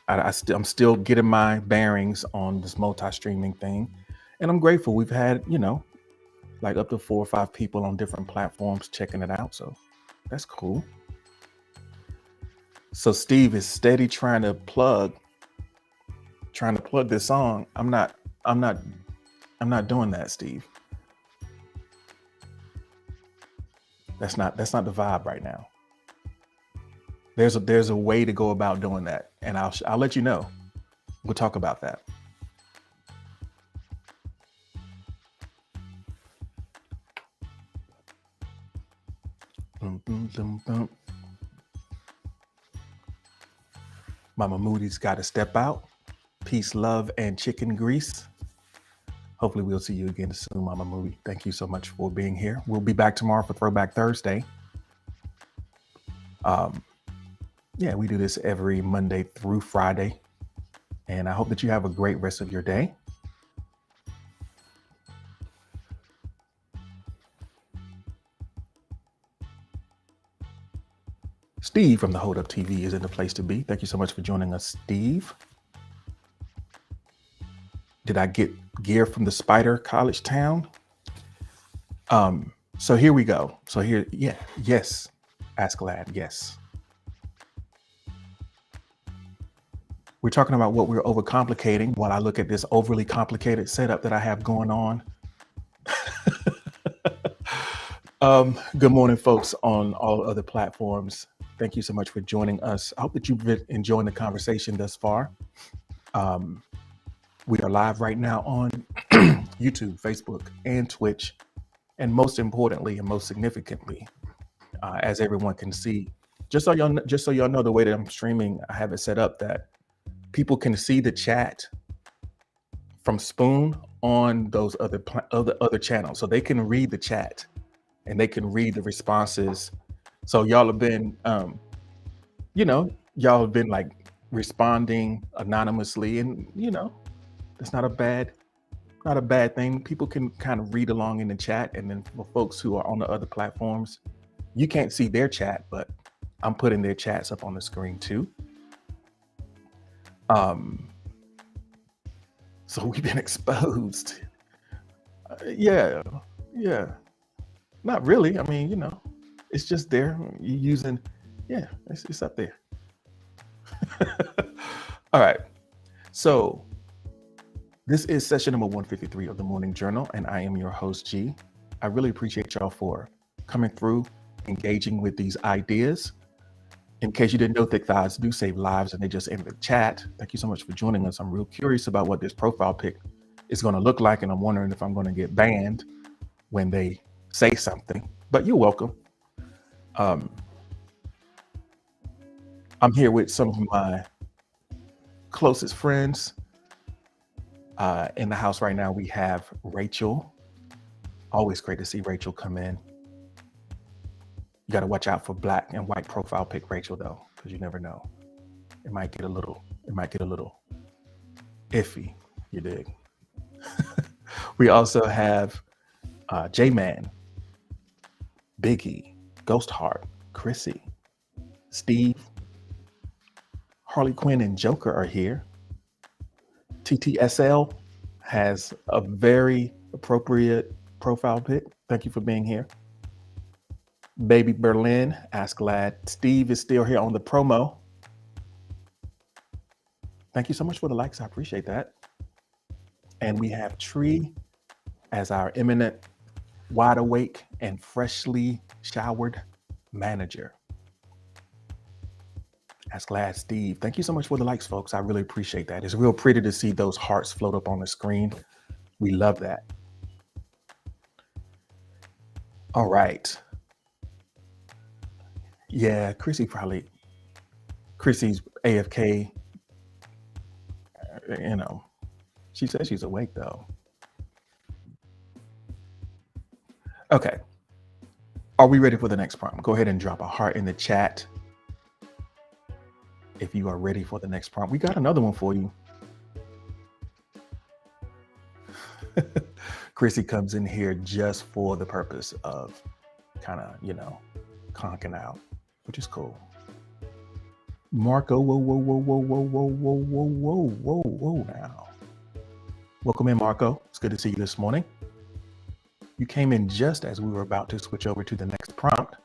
I'm still getting my bearings on this multi-streaming thing, and I'm grateful. We've had like up to 4 or 5 people on different platforms checking it out, so that's cool. So Steve is steady trying to plug this song. I'm not doing that, Steve. That's not the vibe right now. There's a way to go about doing that, and I'll let you know. We'll talk about that. Mama Moody's got to step out. Peace, love, and chicken grease. Hopefully we'll see you again soon, Mama Moody. Thank you so much for being here. We'll be back tomorrow for Throwback Thursday. Yeah, we do this every Monday through Friday. And I hope that you have a great rest of your day. Steve from the Hold Up TV is in the place to be. Thank you so much for joining us, Steve. Did I get gear from the Spider College Town? So here we go. So here, yeah, yes. Ask Glad, yes. We're talking about what we're overcomplicating while I look at this overly complicated setup that I have going on. Good morning, folks on all other platforms. Thank you so much for joining us. I hope that you've been enjoying the conversation thus far. We are live right now on YouTube, Facebook, and Twitch. And most importantly, and most significantly, as everyone can see, just so y'all know the way that I'm streaming, I have it set up that people can see the chat from Spoon on those other channels. So they can read the chat and they can read the responses. So y'all have been, y'all have been like responding anonymously, and that's not a bad thing. People can kind of read along in the chat, and then for folks who are on the other platforms, you can't see their chat, but I'm putting their chats up on the screen too. So we've been exposed. Yeah, not really. I mean, it's just there. You using, yeah, it's up there. All right. So this is session number 153 of the Morning Journal, and I am your host, G. I really appreciate y'all for coming through, engaging with these ideas. In case you didn't know, thick thighs do save lives, and they just entered the chat. Thank you so much for joining us. I'm real curious about what this profile pic is going to look like, and I'm wondering if I'm going to get banned when they say something, but you're welcome. I'm here with some of my closest friends. In the house right now, we have Rachel. Always great to see Rachel come in. You got to watch out for black and white profile pic Rachel, though, because you never know. It might get a little iffy, you dig? We also have J-Man, Biggie, Ghost Heart, Chrissy, Steve, Harley Quinn, and Joker are here. TTSL has a very appropriate profile pic. Thank you for being here. Baby Berlin, Ask Lad. Steve is still here on the promo. Thank you so much for the likes. I appreciate that. And we have Tree as our eminent, wide awake, and freshly showered manager. Ask Lad Steve. Thank you so much for the likes, folks. I really appreciate that. It's real pretty to see those hearts float up on the screen. We love that. All right. Yeah, Chrissy's AFK. She says she's awake though. Okay. Are we ready for the next prompt? Go ahead and drop a heart in the chat if you are ready for the next prompt. We got another one for you. Chrissy comes in here just for the purpose of kind of, conking out, which is cool. Marco, whoa now. Welcome in, Marco. It's good to see you this morning. You came in just as we were about to switch over to the next prompt.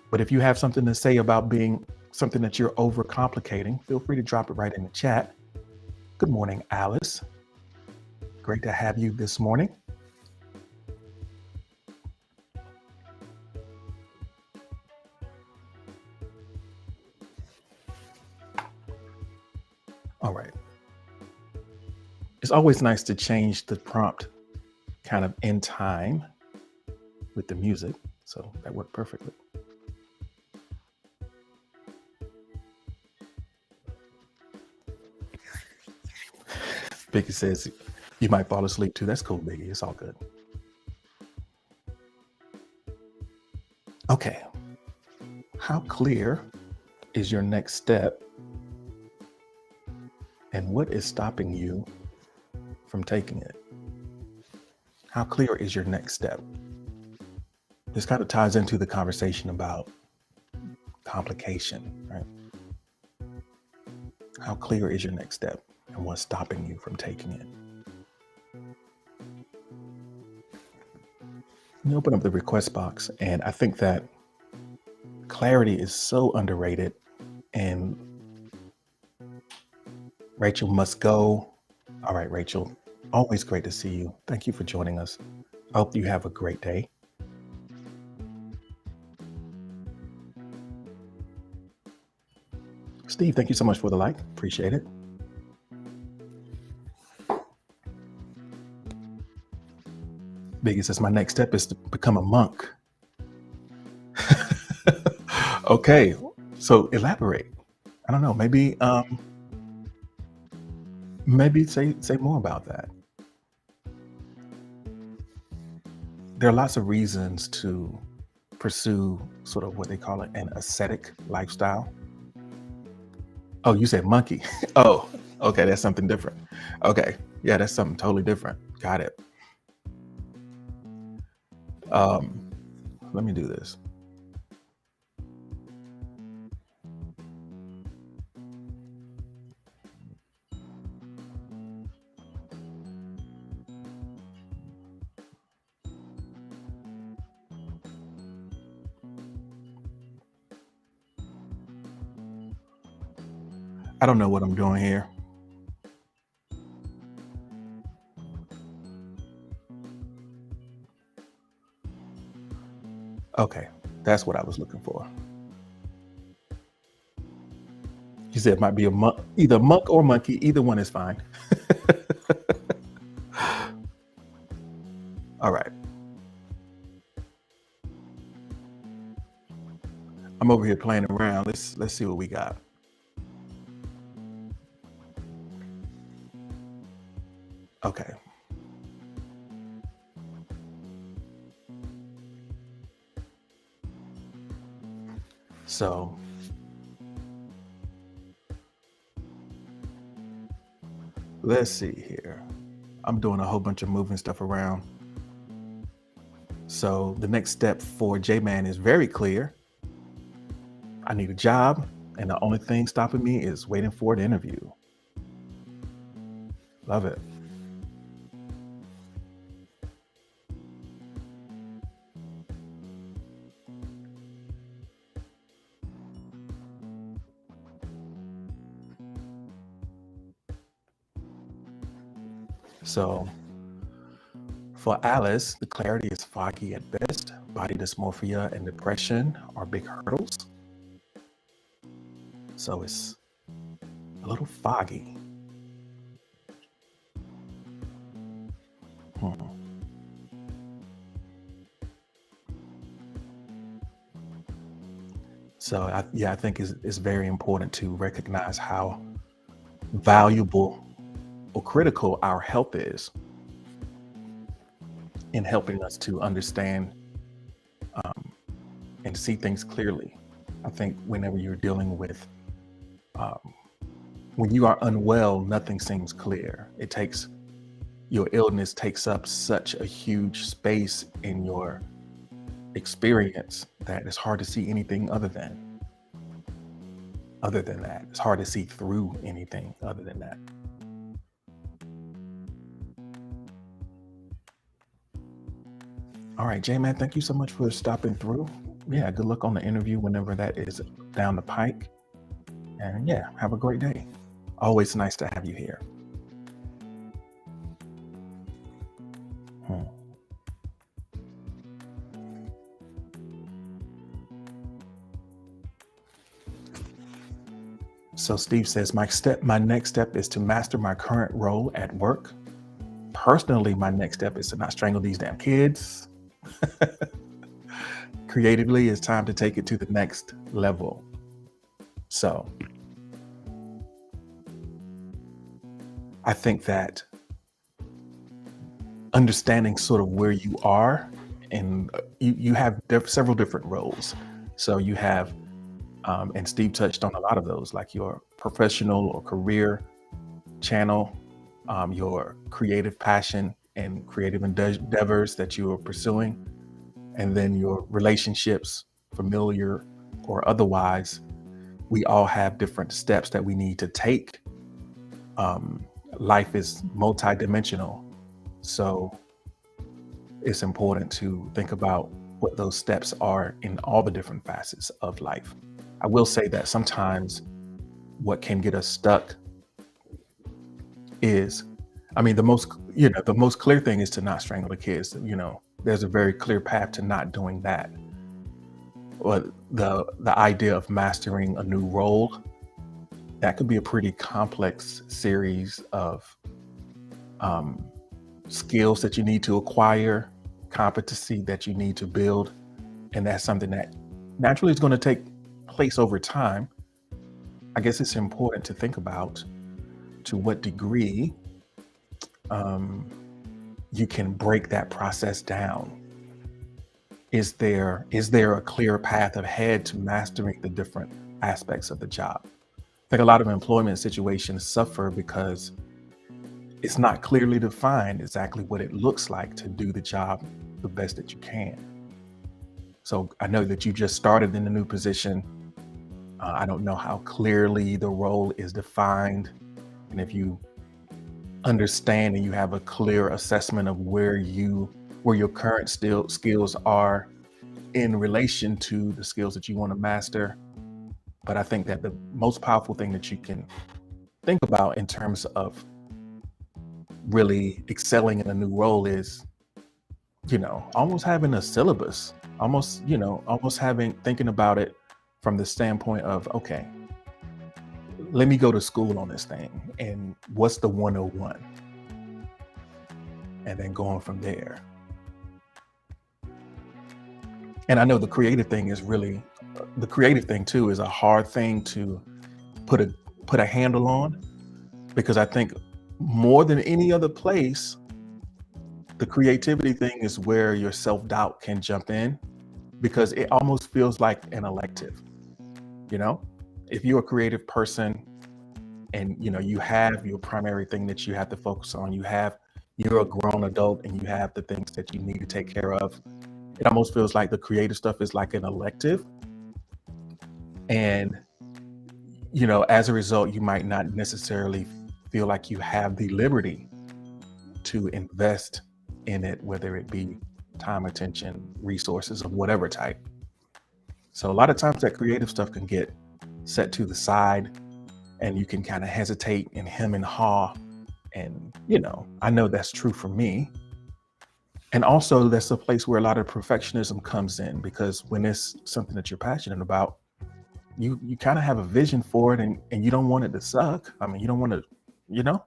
But if you have something to say about being something that you're overcomplicating, feel free to drop it right in the chat. Good morning, Alice. Great to have you this morning. All right. It's always nice to change the prompt kind of in time with the music. So that worked perfectly. Biggie says you might fall asleep too. That's cool, Biggie. It's all good. Okay. How clear is your next step? And what is stopping you from taking it? How clear is your next step? This kind of ties into the conversation about complication, right? How clear is your next step and what's stopping you from taking it? Let me open up the request box, and I think that clarity is so underrated, and Rachel must go. All right, Rachel, always great to see you. Thank you for joining us. I hope you have a great day. Steve, thank you so much for the like. Appreciate it. Biggie says my next step is to become a monk. Okay, so elaborate. I don't know, maybe say more about that. There are lots of reasons to pursue sort of what they call an ascetic lifestyle. Oh, you said monkey. Oh, okay, that's something different. Okay, yeah, that's something totally different. Got it. Um, Let me do this. I don't know what I'm doing here. Okay, that's what I was looking for. You said it might be a monk, either monk or monkey. Either one is fine. All right, I'm over here playing around. Let's see what we got. Okay, so let's see here. I'm doing a whole bunch of moving stuff around. So the next step for J-Man is very clear. I need a job, and the only thing stopping me is waiting for an interview. Love it. So for Alice, the clarity is foggy at best. Body dysmorphia and depression are big hurdles. So it's a little foggy. Hmm. So I think it's very important to recognize how valuable or critical our help is in helping us to understand and see things clearly. I think whenever you're dealing with, um, when you are unwell, nothing seems clear. Your illness takes up such a huge space in your experience that it's hard to see anything other than that. It's hard to see through anything other than that. All right, J-Man, thank you so much for stopping through. Yeah, good luck on the interview whenever that is down the pike. And yeah, have a great day. Always nice to have you here. Hmm. So Steve says, my next step is to master my current role at work. Personally, my next step is to not strangle these damn kids. Creatively, it's time to take it to the next level. So I think that understanding sort of where you are, and you have several different roles. So you have, and Steve touched on a lot of those, like your professional or career channel, your creative passion and creative endeavors that you are pursuing, and then your relationships, familiar or otherwise. We all have different steps that we need to take. Life is multidimensional, so it's important to think about what those steps are in all the different facets of life. I will say that sometimes what can get us stuck is, the most clear thing is to not strangle the kids. There's a very clear path to not doing that. But the idea of mastering a new role, that could be a pretty complex series of skills that you need to acquire, competency that you need to build. And that's something that naturally is going to take place over time. I guess it's important to think about to what degree you can break that process down. Is there a clear path ahead to mastering the different aspects of the job? think a lot of employment situations suffer because it's not clearly defined exactly what it looks like to do the job the best that you can. So I know that you just started in a new position. I don't know how clearly the role is defined, and if you understand and you have a clear assessment of where your current skills are in relation to the skills that you want to master. But I think that the most powerful thing that you can think about in terms of really excelling in a new role is, almost having a syllabus, almost having thinking about it from the standpoint of, okay, let me go to school on this thing and what's the 101, and then going from there. And I know the creative thing too is a hard thing to put a handle on, because I think more than any other place, the creativity thing is where your self-doubt can jump in, because it almost feels like an elective. You know, if you're a creative person and you have your primary thing that you have to focus on, you're a grown adult and you have the things that you need to take care of, it almost feels like the creative stuff is like an elective. And as a result, you might not necessarily feel like you have the liberty to invest in it, whether it be time, attention, resources of whatever type. So a lot of times that creative stuff can get set to the side, and you can kind of hesitate and hem and haw. And I know that's true for me. And also that's a place where a lot of perfectionism comes in, because when it's something that you're passionate about, you kind of have a vision for it, and you don't want it to suck. I mean, you don't want to, you know,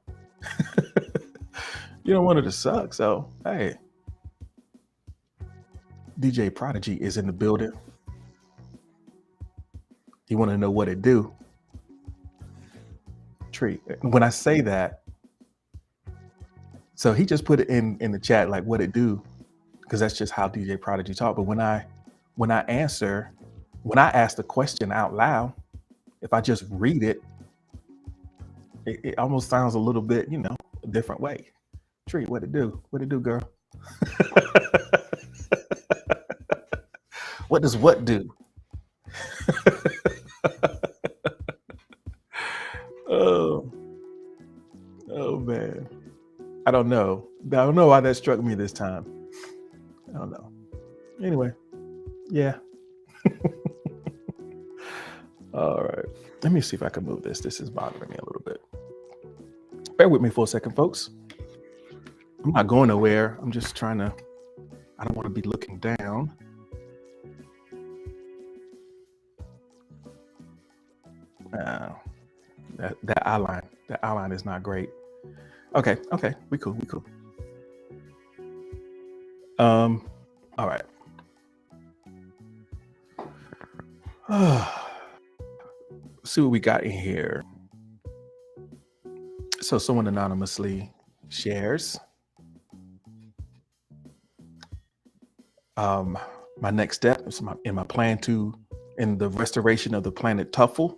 you don't want it to suck. So, hey, DJ Prodigy is in the building. You want to know what it do? Tree. When I say that, so he just put it in the chat, like what it do, because that's just how DJ Prodigy talk. But when I ask the question out loud, if I just read it, it almost sounds a little bit, a different way. Tree, what it do? What it do, girl? What does what do? Oh man. I don't know why that struck me this time. I don't know. Anyway, yeah. All right. Let me see if I can move this. This is bothering me a little bit. Bear with me for a second, folks. I'm not going nowhere. I'm just trying to, I don't want to be looking down. That outline is not great. Okay, we cool. All right. See what we got in here. So someone anonymously shares. My next step is in my plan in the restoration of the planet Tuffle.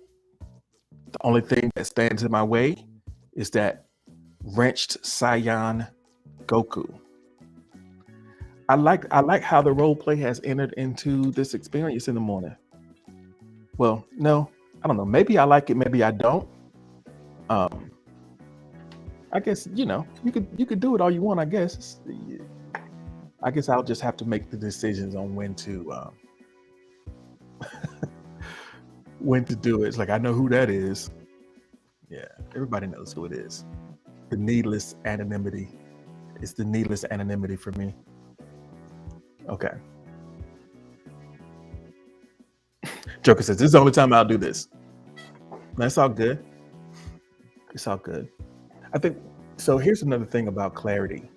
The only thing that stands in my way is that wrenched Saiyan Goku. I like how the role play has entered into this experience in the morning. Well, no, I don't know. Maybe I like it, maybe I don't. I guess you could do it all you want. I guess I'll just have to make the decisions on when to when to do it. It's like, I know who that is. Yeah, everybody knows who it is. The needless anonymity. It's the needless anonymity for me. Okay. Joker says, this is the only time I'll do this. That's all good. It's all good. I think, so here's another thing about clarity.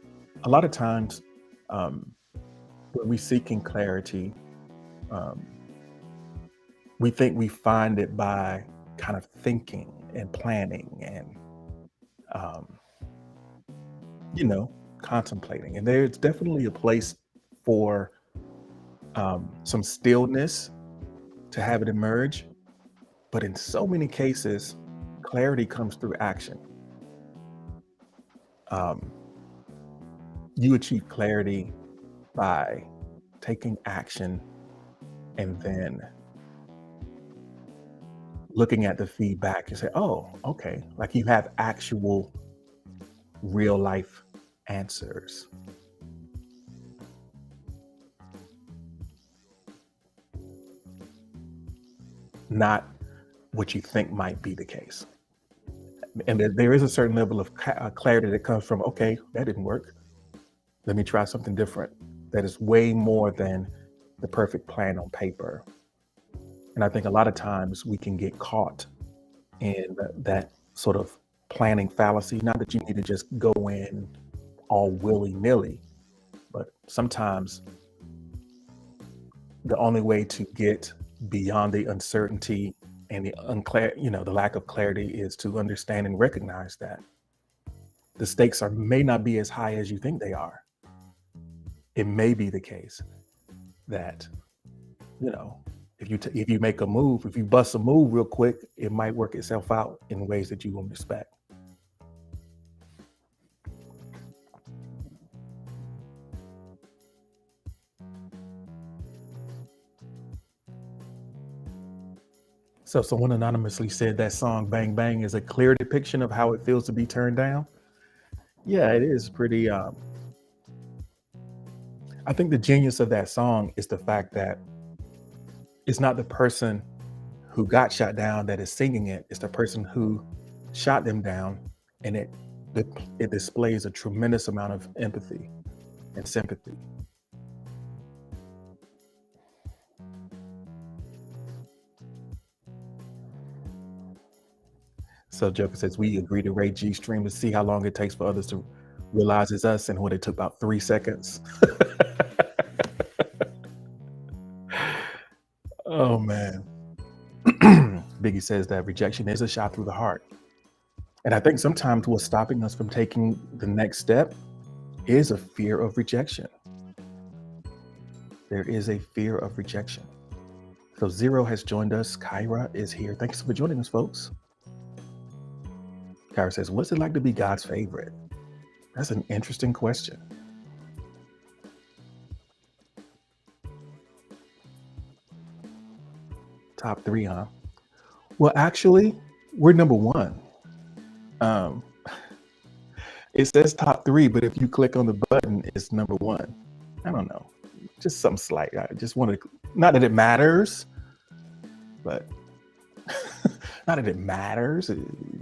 A lot of times when we seeking clarity, we think we find it by kind of thinking and planning and, contemplating. And there's definitely a place for some stillness to have it emerge. But in so many cases, clarity comes through action. Um, you achieve clarity by taking action and then looking at the feedback and say, oh, okay, like you have actual real life answers. Not what you think might be the case. And there is a certain level of clarity that comes from, okay, that didn't work. Let me try something different. That is way more than the perfect plan on paper. And I think a lot of times we can get caught in that sort of planning fallacy. Not that you need to just go in all willy-nilly, but sometimes the only way to get beyond the uncertainty and the lack of clarity is to understand and recognize that the stakes may not be as high as you think they are. It may be the case that, if you make a move, if you bust a move real quick, it might work itself out in ways that you won't expect. So someone anonymously said that song Bang Bang is a clear depiction of how it feels to be turned down. Yeah, it is pretty. I think the genius of that song is the fact that it's not the person who got shot down that is singing it. It's the person who shot them down, and it displays a tremendous amount of empathy and sympathy. So Joker says, we agree to rate G stream to see how long it takes for others to realize it's us, and when it took about 3 seconds. Oh man. Biggie says that rejection is a shot through the heart. And I think sometimes what's stopping us from taking the next step is a fear of rejection. There is a fear of rejection. So Zero has joined us. Kyra is here. Thanks for joining us, folks. Kyra says, what's it like to be God's favorite? That's an interesting question. Top 3, huh? Well, actually, we're number 1. It says top 3, but if you click on the button, it's number 1. I don't know. Just something slight. I just wanted to, not that it matters, but not that it matters.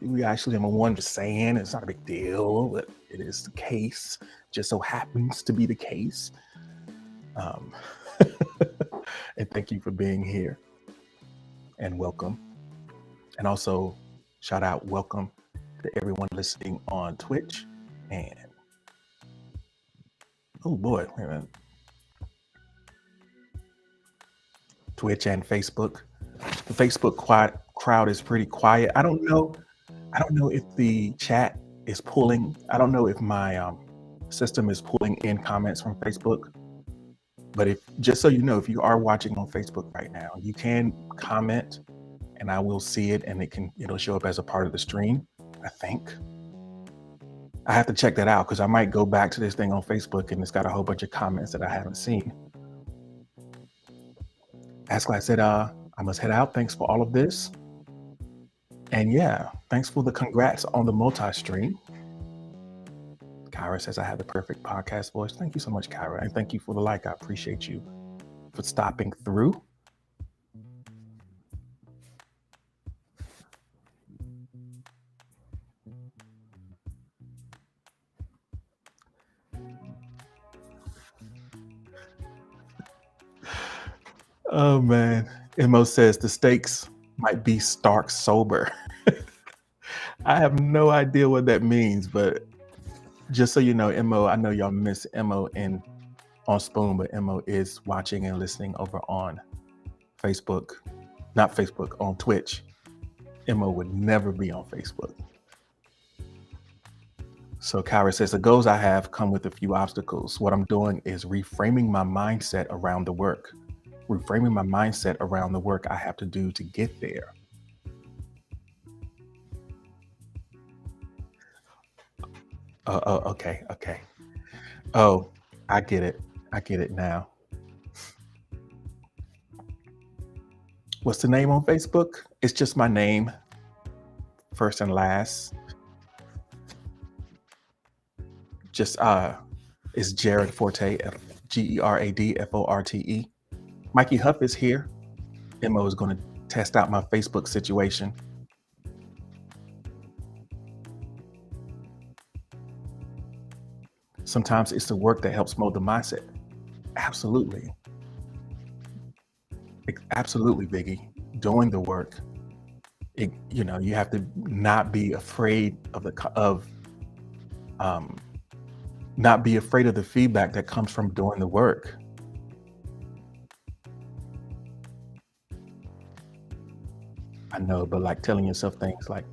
We actually number 1, just saying it's not a big deal, but it is the case. Just so happens to be the case. And thank you for being here. And welcome. And also, shout out, welcome to everyone listening on Twitch and, oh boy, wait a minute. Twitch and Facebook. The Facebook crowd is pretty quiet. I don't know if the chat is pulling. I don't know if my system is pulling in comments from Facebook. But just so you know, if you are watching on Facebook right now, you can comment and I will see it, and it'll show up as a part of the stream, I think. I have to check that out because I might go back to this thing on Facebook and it's got a whole bunch of comments that I haven't seen. Asclat said, I must head out. Thanks for all of this. And yeah, thanks for the congrats on the multi-stream. Kyra says, I have the perfect podcast voice. Thank you so much, Kyra. And thank you for the like. I appreciate you for stopping through. Oh man. Mo says the stakes might be stark sober. I have no idea what that means, but just so you know, Mo, I know y'all miss Mo on Spoon, but Mo is watching and listening over on Facebook. Not Facebook, on Twitch. Mo would never be on Facebook. So Kyra says, the goals I have come with a few obstacles. What I'm doing is reframing my mindset around the work. Reframing my mindset around the work I have to do to get there. Okay, okay. Oh, I get it. I get it now. What's the name on Facebook? It's just my name, first and last. Just it's Jared Forte, Geradforte. Mikey Huff is here. Mo is going to test out my Facebook situation. Sometimes it's the work that helps mold the mindset. Absolutely. Absolutely, Biggie. Doing the work. You have to not be afraid of um, not be afraid of the feedback that comes from doing the work. I know, but like telling yourself things like,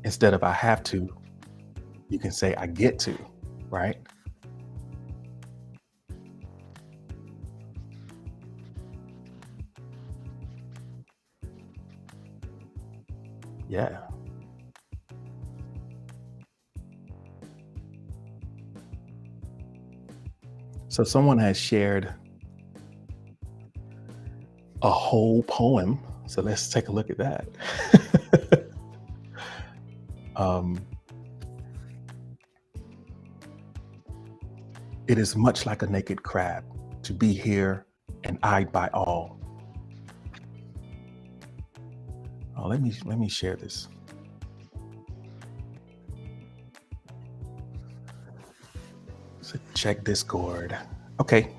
instead of I have to, you can say I get to, right? Yeah. So someone has shared a whole poem. So let's take a look at that. um, it is much like a naked crab to be here and eyed by all. Oh, let me share this. So check Discord. Okay.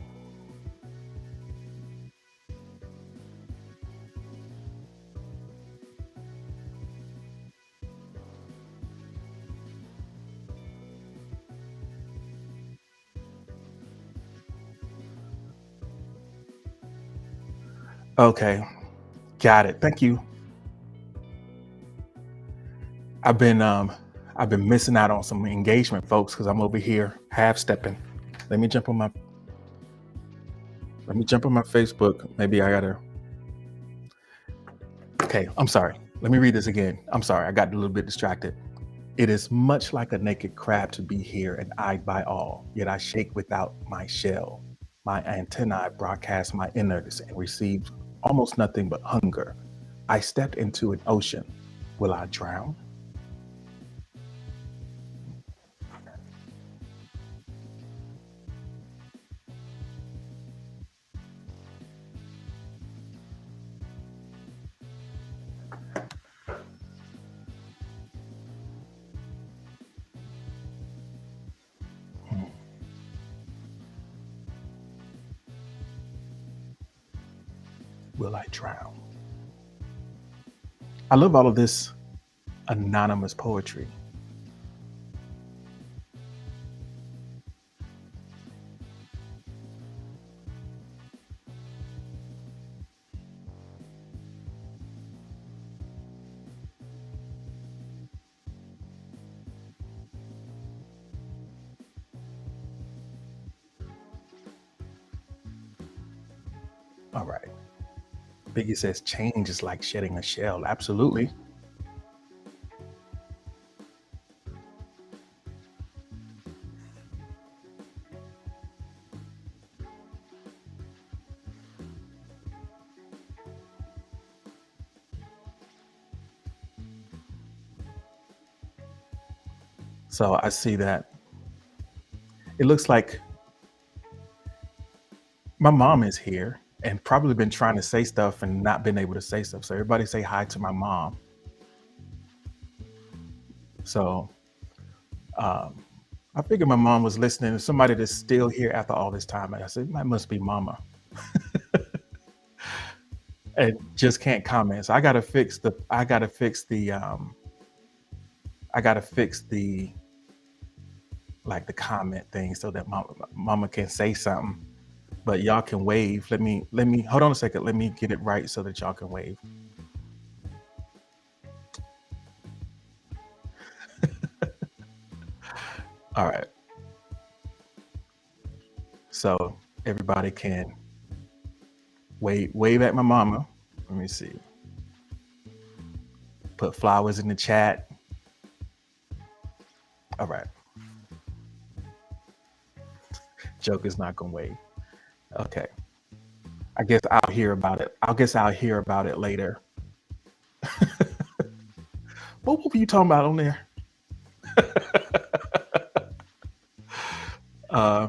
Okay. Got it. Thank you. I've been um I've been missing out on some engagement, folks, because I'm over here half stepping. Let me jump on my let me jump on my Facebook. Maybe I gotta. Okay, I'm sorry. Let me read this again. I'm sorry, I got a little bit distracted. It is much like a naked crab to be here and eyed by all, yet I shake without my shell. My antennae broadcast my innards and receive almost nothing but hunger. I stepped into an ocean. Will I drown? Hmm. Will I drown? I love all of this anonymous poetry. All right. Biggie says change is like shedding a shell. Absolutely. So I see that it looks like my mom is here and probably been trying to say stuff and not been able to say stuff. So everybody say hi to my mom. So um, I figured my mom was listening. Somebody that's still here after all this time. And I said, that must be mama. And just can't comment. So I gotta fix the like the comment thing so that mama can say something. But y'all can wave. Let me hold on a second. Let me get it right so that y'all can wave. All right. So everybody can wave at my mama. Let me see. Put flowers in the chat. All right. joke is not gonna wave. Okay. I guess I'll hear about it. I'll hear about it later. What were you talking about on there?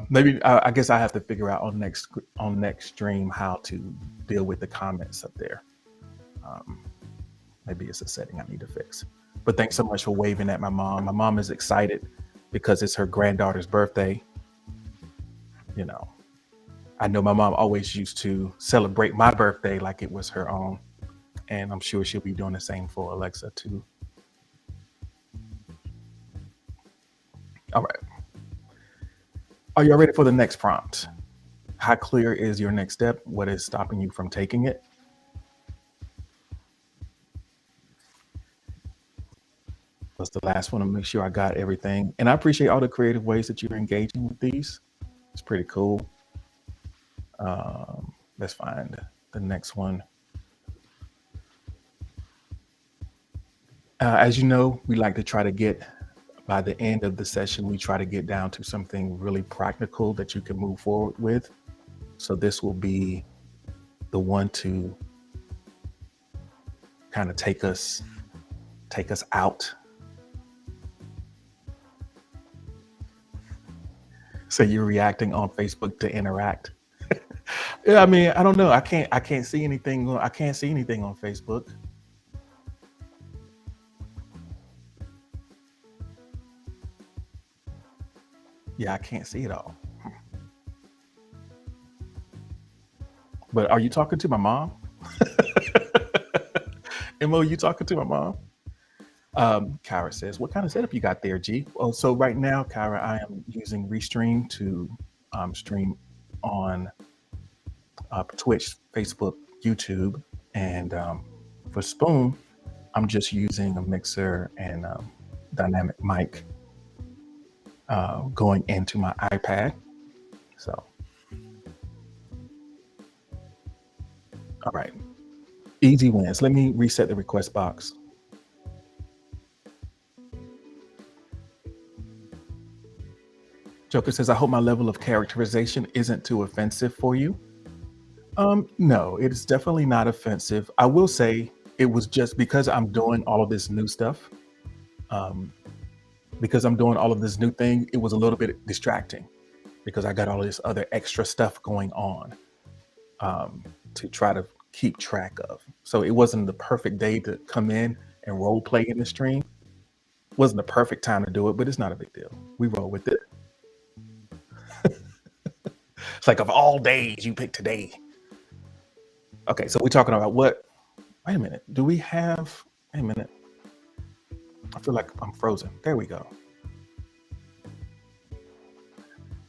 Maybe I guess I have to figure out on next stream how to deal with the comments up there. Maybe it's a setting I need to fix. But thanks so much for waving at my mom. My mom is excited because it's her granddaughter's birthday. You know, I know my mom always used to celebrate my birthday like it was her own. And I'm sure she'll be doing the same for Alexa too. All right. Are you ready for the next prompt? How clear is your next step? What is stopping you from taking it? Was the last one to make sure I got everything. And I appreciate all the creative ways that you're engaging with these. It's pretty cool. Let's find the next one. As you know, we like to try to get, by the end of the session, we try to get down to something really practical that you can move forward with. So this will be the one to kind of take us out. So you're reacting on Facebook to interact. Yeah, I mean, I don't know. I can't see anything. I can't see anything on Facebook. Yeah, I can't see it all. But are you talking to my mom? Mo, you talking to my mom? Kyra says, what kind of setup you got there, G? Oh, so right now, Kyra, I am using Restream to stream on Twitch, Facebook, YouTube, and for Spoon, I'm just using a mixer and dynamic mic going into my iPad. So, all right, easy wins. Let me reset the request box. Joker says, I hope my level of characterization isn't too offensive for you. No, it is definitely not offensive. I will say it was just because I'm doing all of this new stuff. Because I'm doing all of this new thing, it was a little bit distracting because I got all this other extra stuff going on to try to keep track of. So it wasn't the perfect day to come in and role play in the stream. It wasn't the perfect time to do it, but it's not a big deal. We roll with it. It's like, of all days, you pick today. Okay, so we're talking about what? Wait a minute. Do we have? Wait a minute. I feel like I'm frozen. There we go.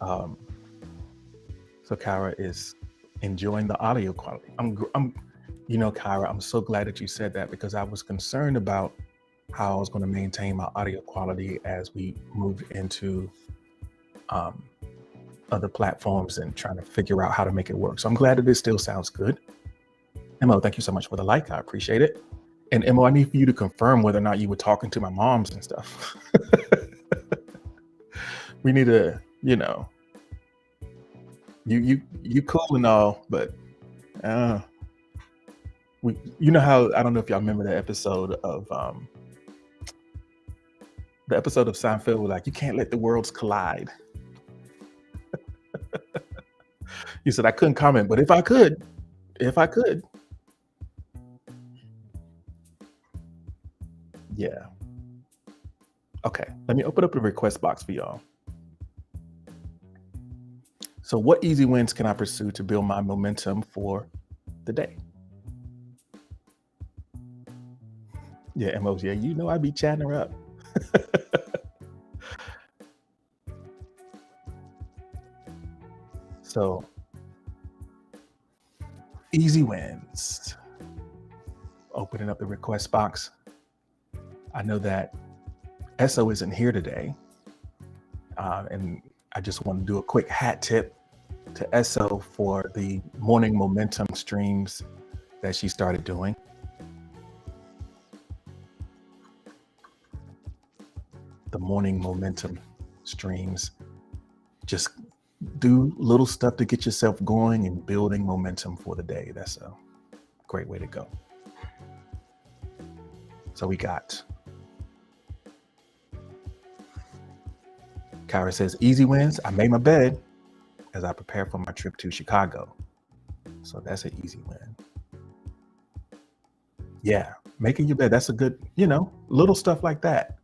So Kyra is enjoying the audio quality. You know, Kyra, I'm so glad that you said that because I was concerned about how I was going to maintain my audio quality as we move into other platforms and trying to figure out how to make it work. So I'm glad that it still sounds good. Mo, thank you so much for the like. I appreciate it. And Mo, I need for you to confirm whether or not you were talking to my moms and stuff. We need to, you know, you cool and all, but you know how, I don't know if y'all remember the episode of Seinfeld, like, you can't let the worlds collide. He said, I couldn't comment, but if I could. Yeah. Okay, let me open up the request box for y'all. So what easy wins can I pursue to build my momentum for the day? Yeah, emoji. Yeah, you know I'd be chatting her up. So easy wins. Opening up the request box. I know that Esso isn't here today. And I just want to do a quick hat tip to Esso for the morning momentum streams that she started doing. The morning momentum streams, just do little stuff to get yourself going and building momentum for the day. That's a great way to go. So we got Kyra says, easy wins. I made my bed as I prepare for my trip to Chicago. So that's an easy win. Yeah, making your bed. That's a good, little stuff like that.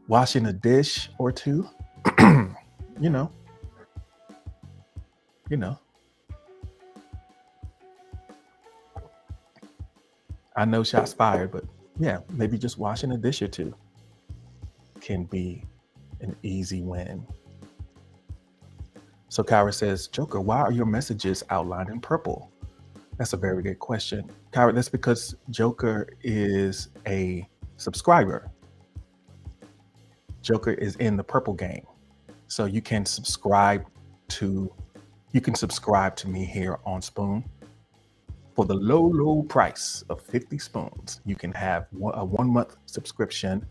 Washing a dish or two, you know. I know shots fired, but yeah, maybe just washing a dish or two can be an easy win. So Kyra says, Joker, why are your messages outlined in purple? That's a very good question. Kyra, that's because Joker is a subscriber. Joker is in the purple game. So you can subscribe to me here on Spoon. For the low price of 50 spoons, you can have a 1 month subscription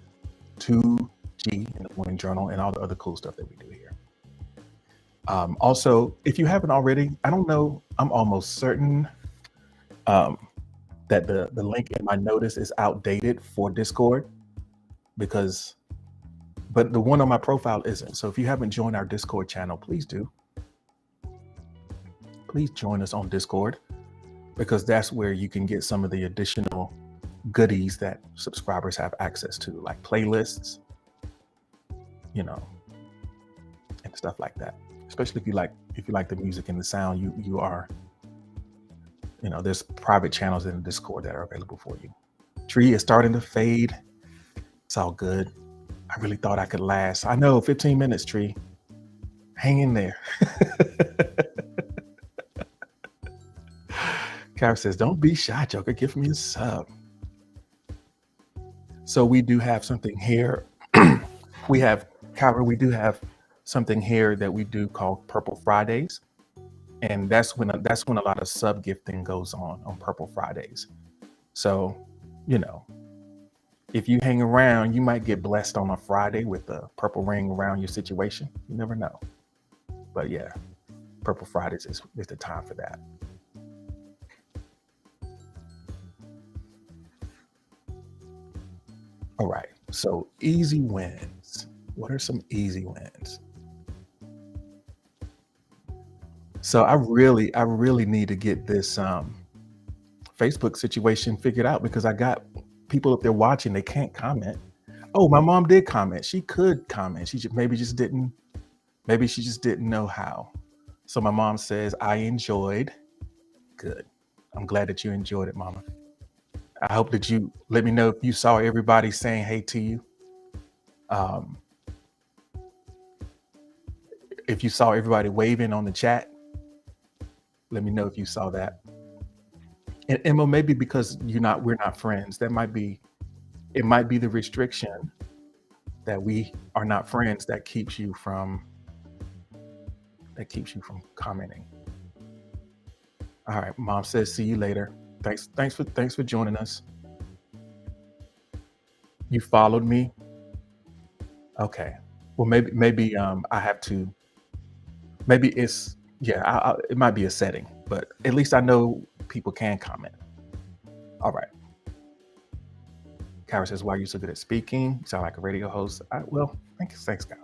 to G and the Morning Journal and all the other cool stuff that we do here. Also, if you haven't already, I don't know, I'm almost certain that the link in my notice is outdated for Discord but the one on my profile isn't. So if you haven't joined our Discord channel, please do. Please join us on Discord, because that's where you can get some of the additional goodies that subscribers have access to, like playlists, and stuff like that. Especially if you like the music and the sound, you are, there's private channels in the Discord that are available for you. Tree is starting to fade. It's all good. I really thought I could last. I know, 15 minutes, Tree. Hang in there. Kyra says, don't be shy, Joker. Give me a sub. So we do have something here. We do have something here that we do called Purple Fridays. And that's when a lot of sub gifting goes on Purple Fridays. So, if you hang around, you might get blessed on a Friday with a purple ring around your situation. You never know. But yeah, Purple Fridays is the time for that. All right, so easy wins. What are some easy wins? So I really need to get this Facebook situation figured out, because I got people up there watching, they can't comment. Oh, my mom did comment. She could comment. She just didn't know how. So my mom says, I enjoyed. Good. I'm glad that you enjoyed it, Mama. I hope that you let me know if you saw everybody saying hey to you. If you saw everybody waving on the chat, let me know if you saw that. And Emma, maybe because we're not friends, it might be the restriction that we are not friends that keeps you from commenting. All right, Mom says, see you later. Thanks for joining us. You followed me. Okay. Well, maybe I have to. Maybe it's it might be a setting, but at least I know people can comment. All right. Kyra says, why are you so good at speaking? You sound like a radio host. Well, thanks, Kyra.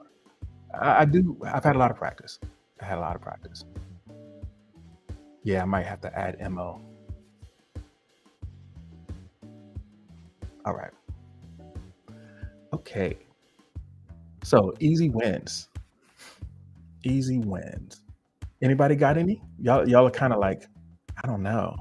I've had a lot of practice. Yeah, I might have to add MO. All right. Okay. So easy wins. Anybody got any? Y'all are kind of like, I don't know.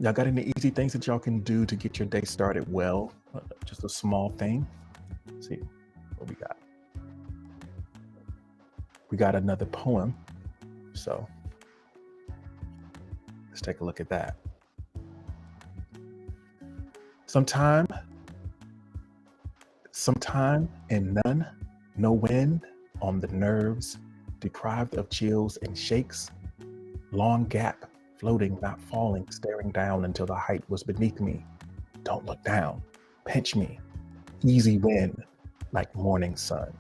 Y'all got any easy things that y'all can do to get your day started well? Just a small thing. Let's see what we got. We got another poem. So let's take a look at that. Sometime and none, no wind on the nerves, deprived of chills and shakes, long gap, floating, not falling, staring down until the height was beneath me, don't look down. Pinch me. Easy win, like morning sun.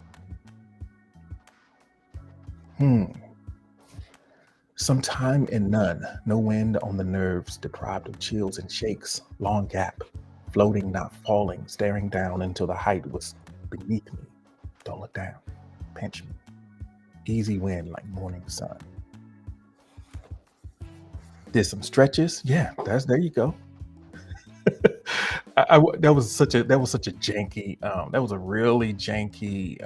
Some time and none. No wind on the nerves, deprived of chills and shakes. Long gap, floating, not falling, staring down until the height was beneath me. Don't look down. Pinch me. Easy win, like morning sun. Did some stretches. Yeah, there you go. That was such a janky, that was a really janky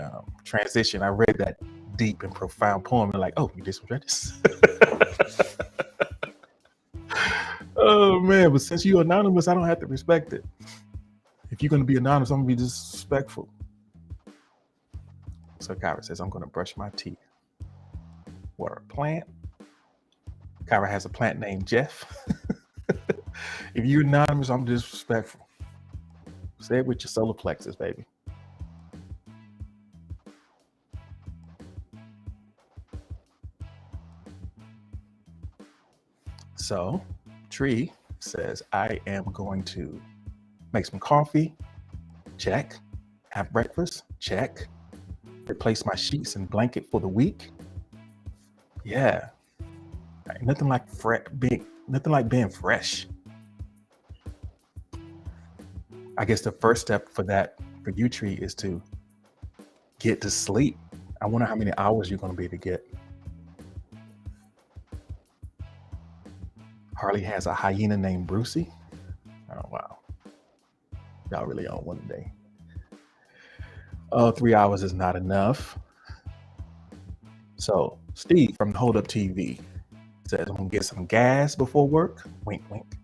transition. I read that deep and profound poem and like, oh, you did some stretches. Oh man, but since you're anonymous, I don't have to respect it. If you're gonna be anonymous, I'm gonna be disrespectful. So Kyra says, I'm gonna brush my teeth. What, a plant? Kyra has a plant named Jeff. If you're anonymous, I'm disrespectful. Say it with your solar plexus, baby. So Tree says, I am going to make some coffee. Check. Have breakfast. Check. Replace my sheets and blanket for the week. Yeah. Nothing like being fresh. I guess the first step for you, Tree, is to get to sleep. I wonder how many hours you're going to be able to get. Harley has a hyena named Brucey. Oh, wow. Y'all really on one day. 3 hours is not enough. So Steve from the Hold Up TV says, I'm going to get some gas before work. Wink, wink.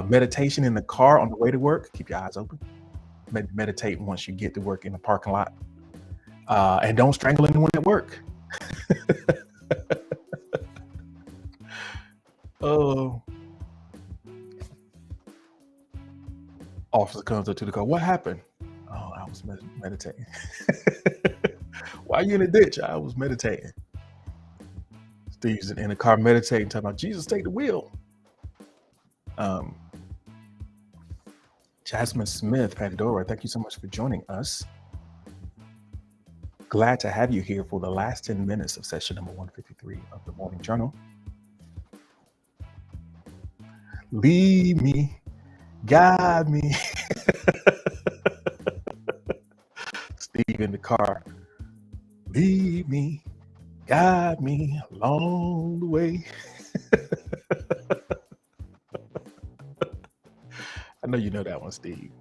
Meditation in the car on the way to work. Keep your eyes open. Meditate once you get to work in the parking lot. And don't strangle anyone at work. Officer comes up to the car. What happened? Oh, I was meditating. Why are you in the ditch? I was meditating. Steve's in the car meditating, talking about Jesus, take the wheel. Jasmine Smith, Pandora, thank you so much for joining us. Glad to have you here for the last 10 minutes of session number 153 of the Morning Journal. Lead me, guide me. Steve in the car. Lead me, guide me along the way. I know you know that one, Steve.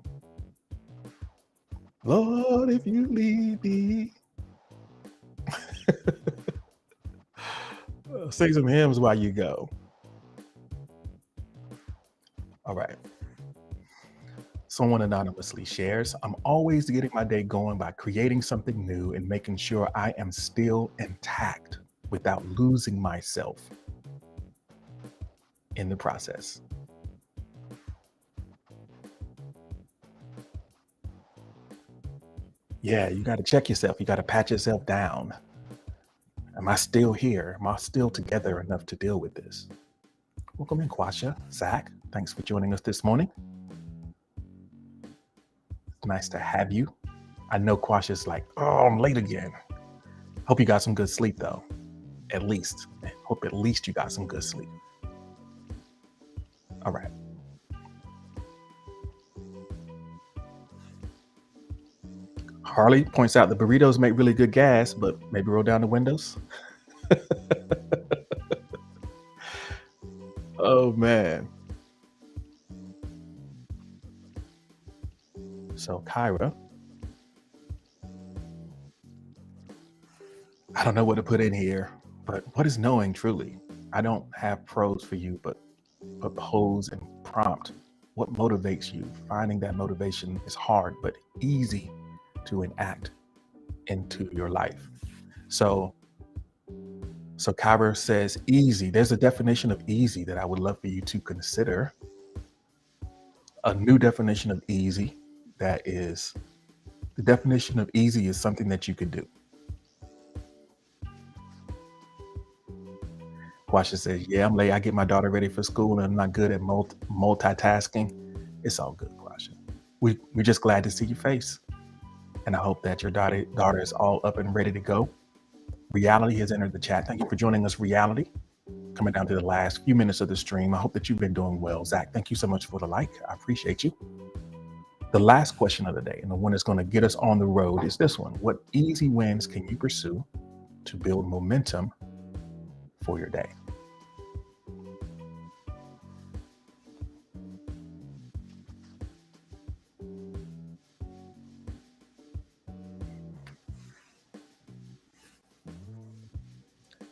Lord, if you lead me. Sing some hymns while you go. All right. Someone anonymously shares, I'm always getting my day going by creating something new and making sure I am still intact without losing myself in the process. Yeah, you got to check yourself. You got to pat yourself down. Am I still here? Am I still together enough to deal with this? Welcome in, Quasha. Zach, thanks for joining us this morning. It's nice to have you. I know Quasha's like, oh, I'm late again. Hope you got some good sleep, though. At least. Hope at least you got some good sleep. All right. Harley points out the burritos make really good gas, but maybe roll down the windows. Oh, man. So, Kyra, I don't know what to put in here, but what is knowing truly? I don't have pros for you, but pose and prompt. What motivates you? Finding that motivation is hard, but easy to enact into your life. So Kyra says easy. There's a definition of easy that I would love for you to consider. A new definition of easy, that is, the definition of easy is something that you can do. Quasha says, yeah, I'm late. I get my daughter ready for school and I'm not good at multitasking. It's all good, Quasha. We're just glad to see your face. And I hope that your daughter is all up and ready to go. Reality has entered the chat. Thank you for joining us, Reality. Coming down to the last few minutes of the stream. I hope that you've been doing well. Zach, thank you so much for the like. I appreciate you. The last question of the day, and the one that's going to get us on the road, is this one. What easy wins can you pursue to build momentum for your day?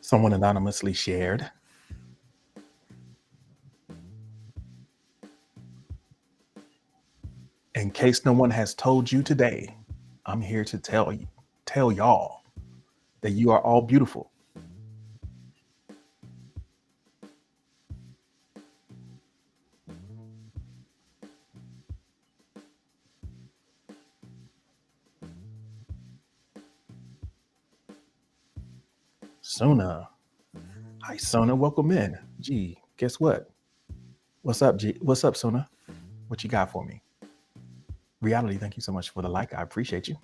Someone anonymously shared. In case no one has told you today, I'm here to tell y'all that you are all beautiful. Sona. Hi, Sona. Welcome in. Gee, guess what? What's up, G? What's up, Sona? What you got for me? Reality, thank you so much for the like. I appreciate you.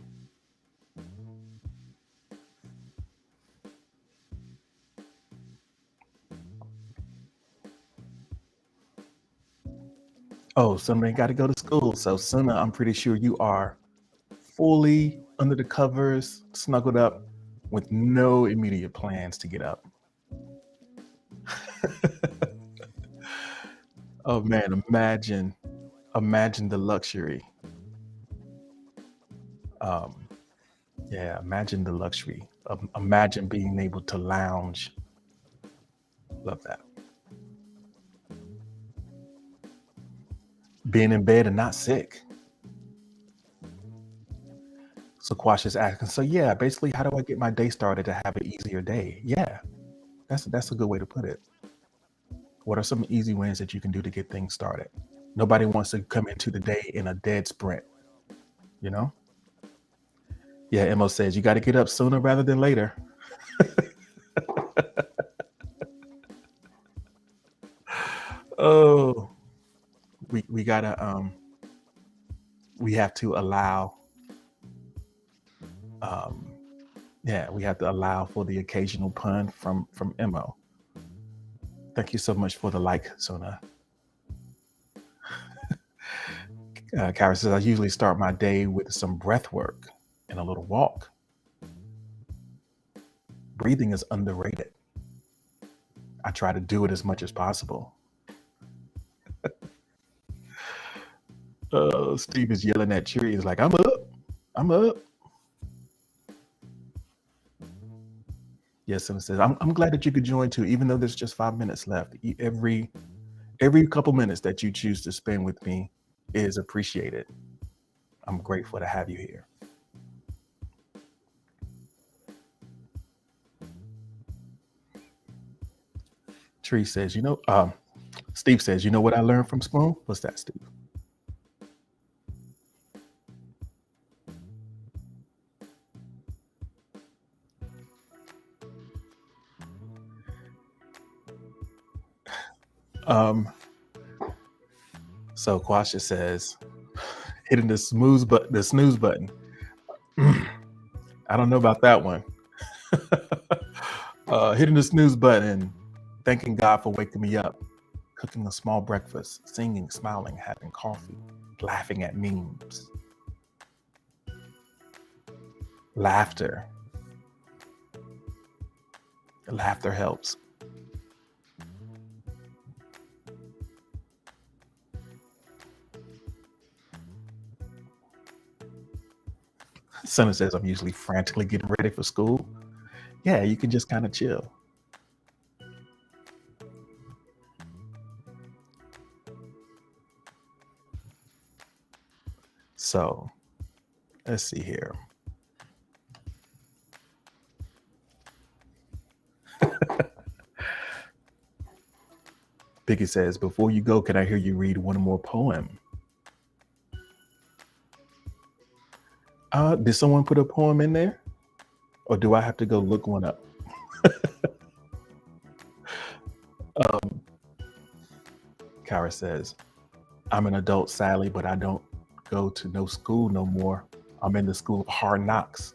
Oh, Sona ain't got to go to school. So, Sona, I'm pretty sure you are fully under the covers, snuggled up, with no immediate plans to get up. Oh man, imagine the luxury. Yeah, imagine the luxury. Imagine being able to lounge. Love that. Being in bed and not sick. So Quash is asking, so yeah, basically, how do I get my day started to have an easier day? Yeah, that's a good way to put it. What are some easy wins that you can do to get things started? Nobody wants to come into the day in a dead sprint, you know? Yeah, Mo says you got to get up sooner rather than later. Oh, we gotta we have to allow we have to allow for the occasional pun from Mo. Thank you so much for the like, Sona. Kara says I usually start my day with some breath work and a little walk. Breathing is underrated. I try to do it as much as possible. Steve is yelling at Cheery. He's like, I'm up. Yes, and it says, I'm glad that you could join too, even though there's just 5 minutes left. Every couple minutes that you choose to spend with me is appreciated. I'm grateful to have you here. Tree says, Steve says, you know what I learned from Spoon? What's that, Steve? So Quasha says, hitting the snooze button. I don't know about that one. Hitting the snooze button, thanking God for waking me up, cooking a small breakfast, singing, smiling, having coffee, laughing at memes. Laughter. Laughter helps. Son says I'm usually frantically getting ready for school. Yeah, you can just kind of chill. So let's see here. Biggie says, before you go, can I hear you read one more poem? Did someone put a poem in there? Or do I have to go look one up? Kara says, I'm an adult, sadly, but I don't go to no school no more. I'm in the school of hard knocks.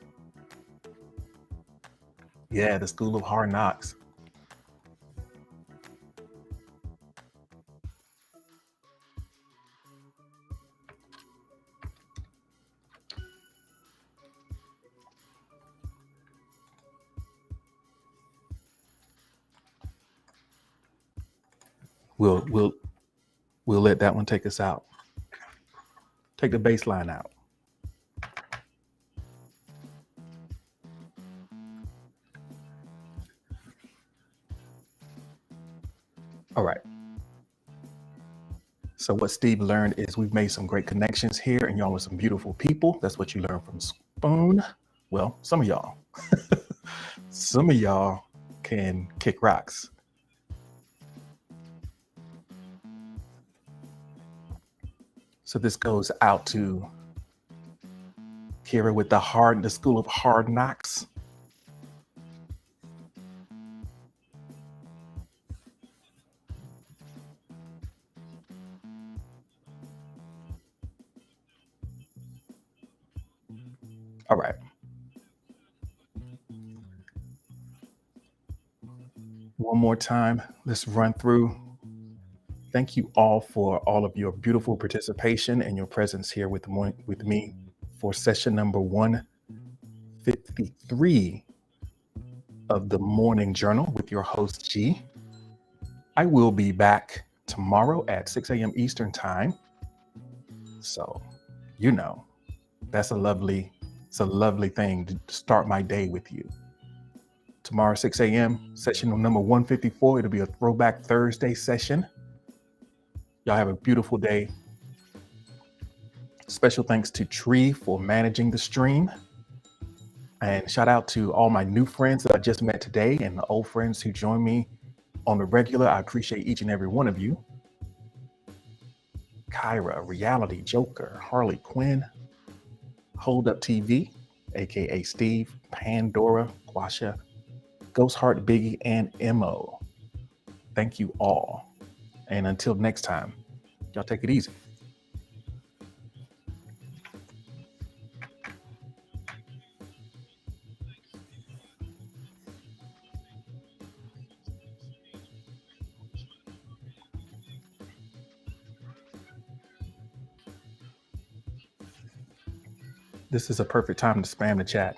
Yeah, the school of hard knocks. We'll we'll let that one take us out. Take the bass line out. All right. So what Steve learned is we've made some great connections here, and y'all are some beautiful people. That's what you learn from Spoon. Well, some of y'all. Some of y'all can kick rocks. So this goes out to Kira with the school of hard knocks. All right. One more time, let's run through. Thank you all for all of your beautiful participation and your presence here with me for session number 153 of the Morning Journal with your host, G. I will be back tomorrow at 6 a.m. Eastern Time. So, you know, it's a lovely thing to start my day with you. Tomorrow, 6 a.m., session number 154. It'll be a throwback Thursday session. Y'all have a beautiful day. Special thanks to Tree for managing the stream. And shout out to all my new friends that I just met today and the old friends who join me on the regular. I appreciate each and every one of you. Kyra, Reality Joker, Harley Quinn, Hold Up TV, aka Steve, Pandora, Quasha, Ghost Heart, Biggie, and Mo. Thank you all. And until next time, y'all take it easy. This is a perfect time to spam the chat.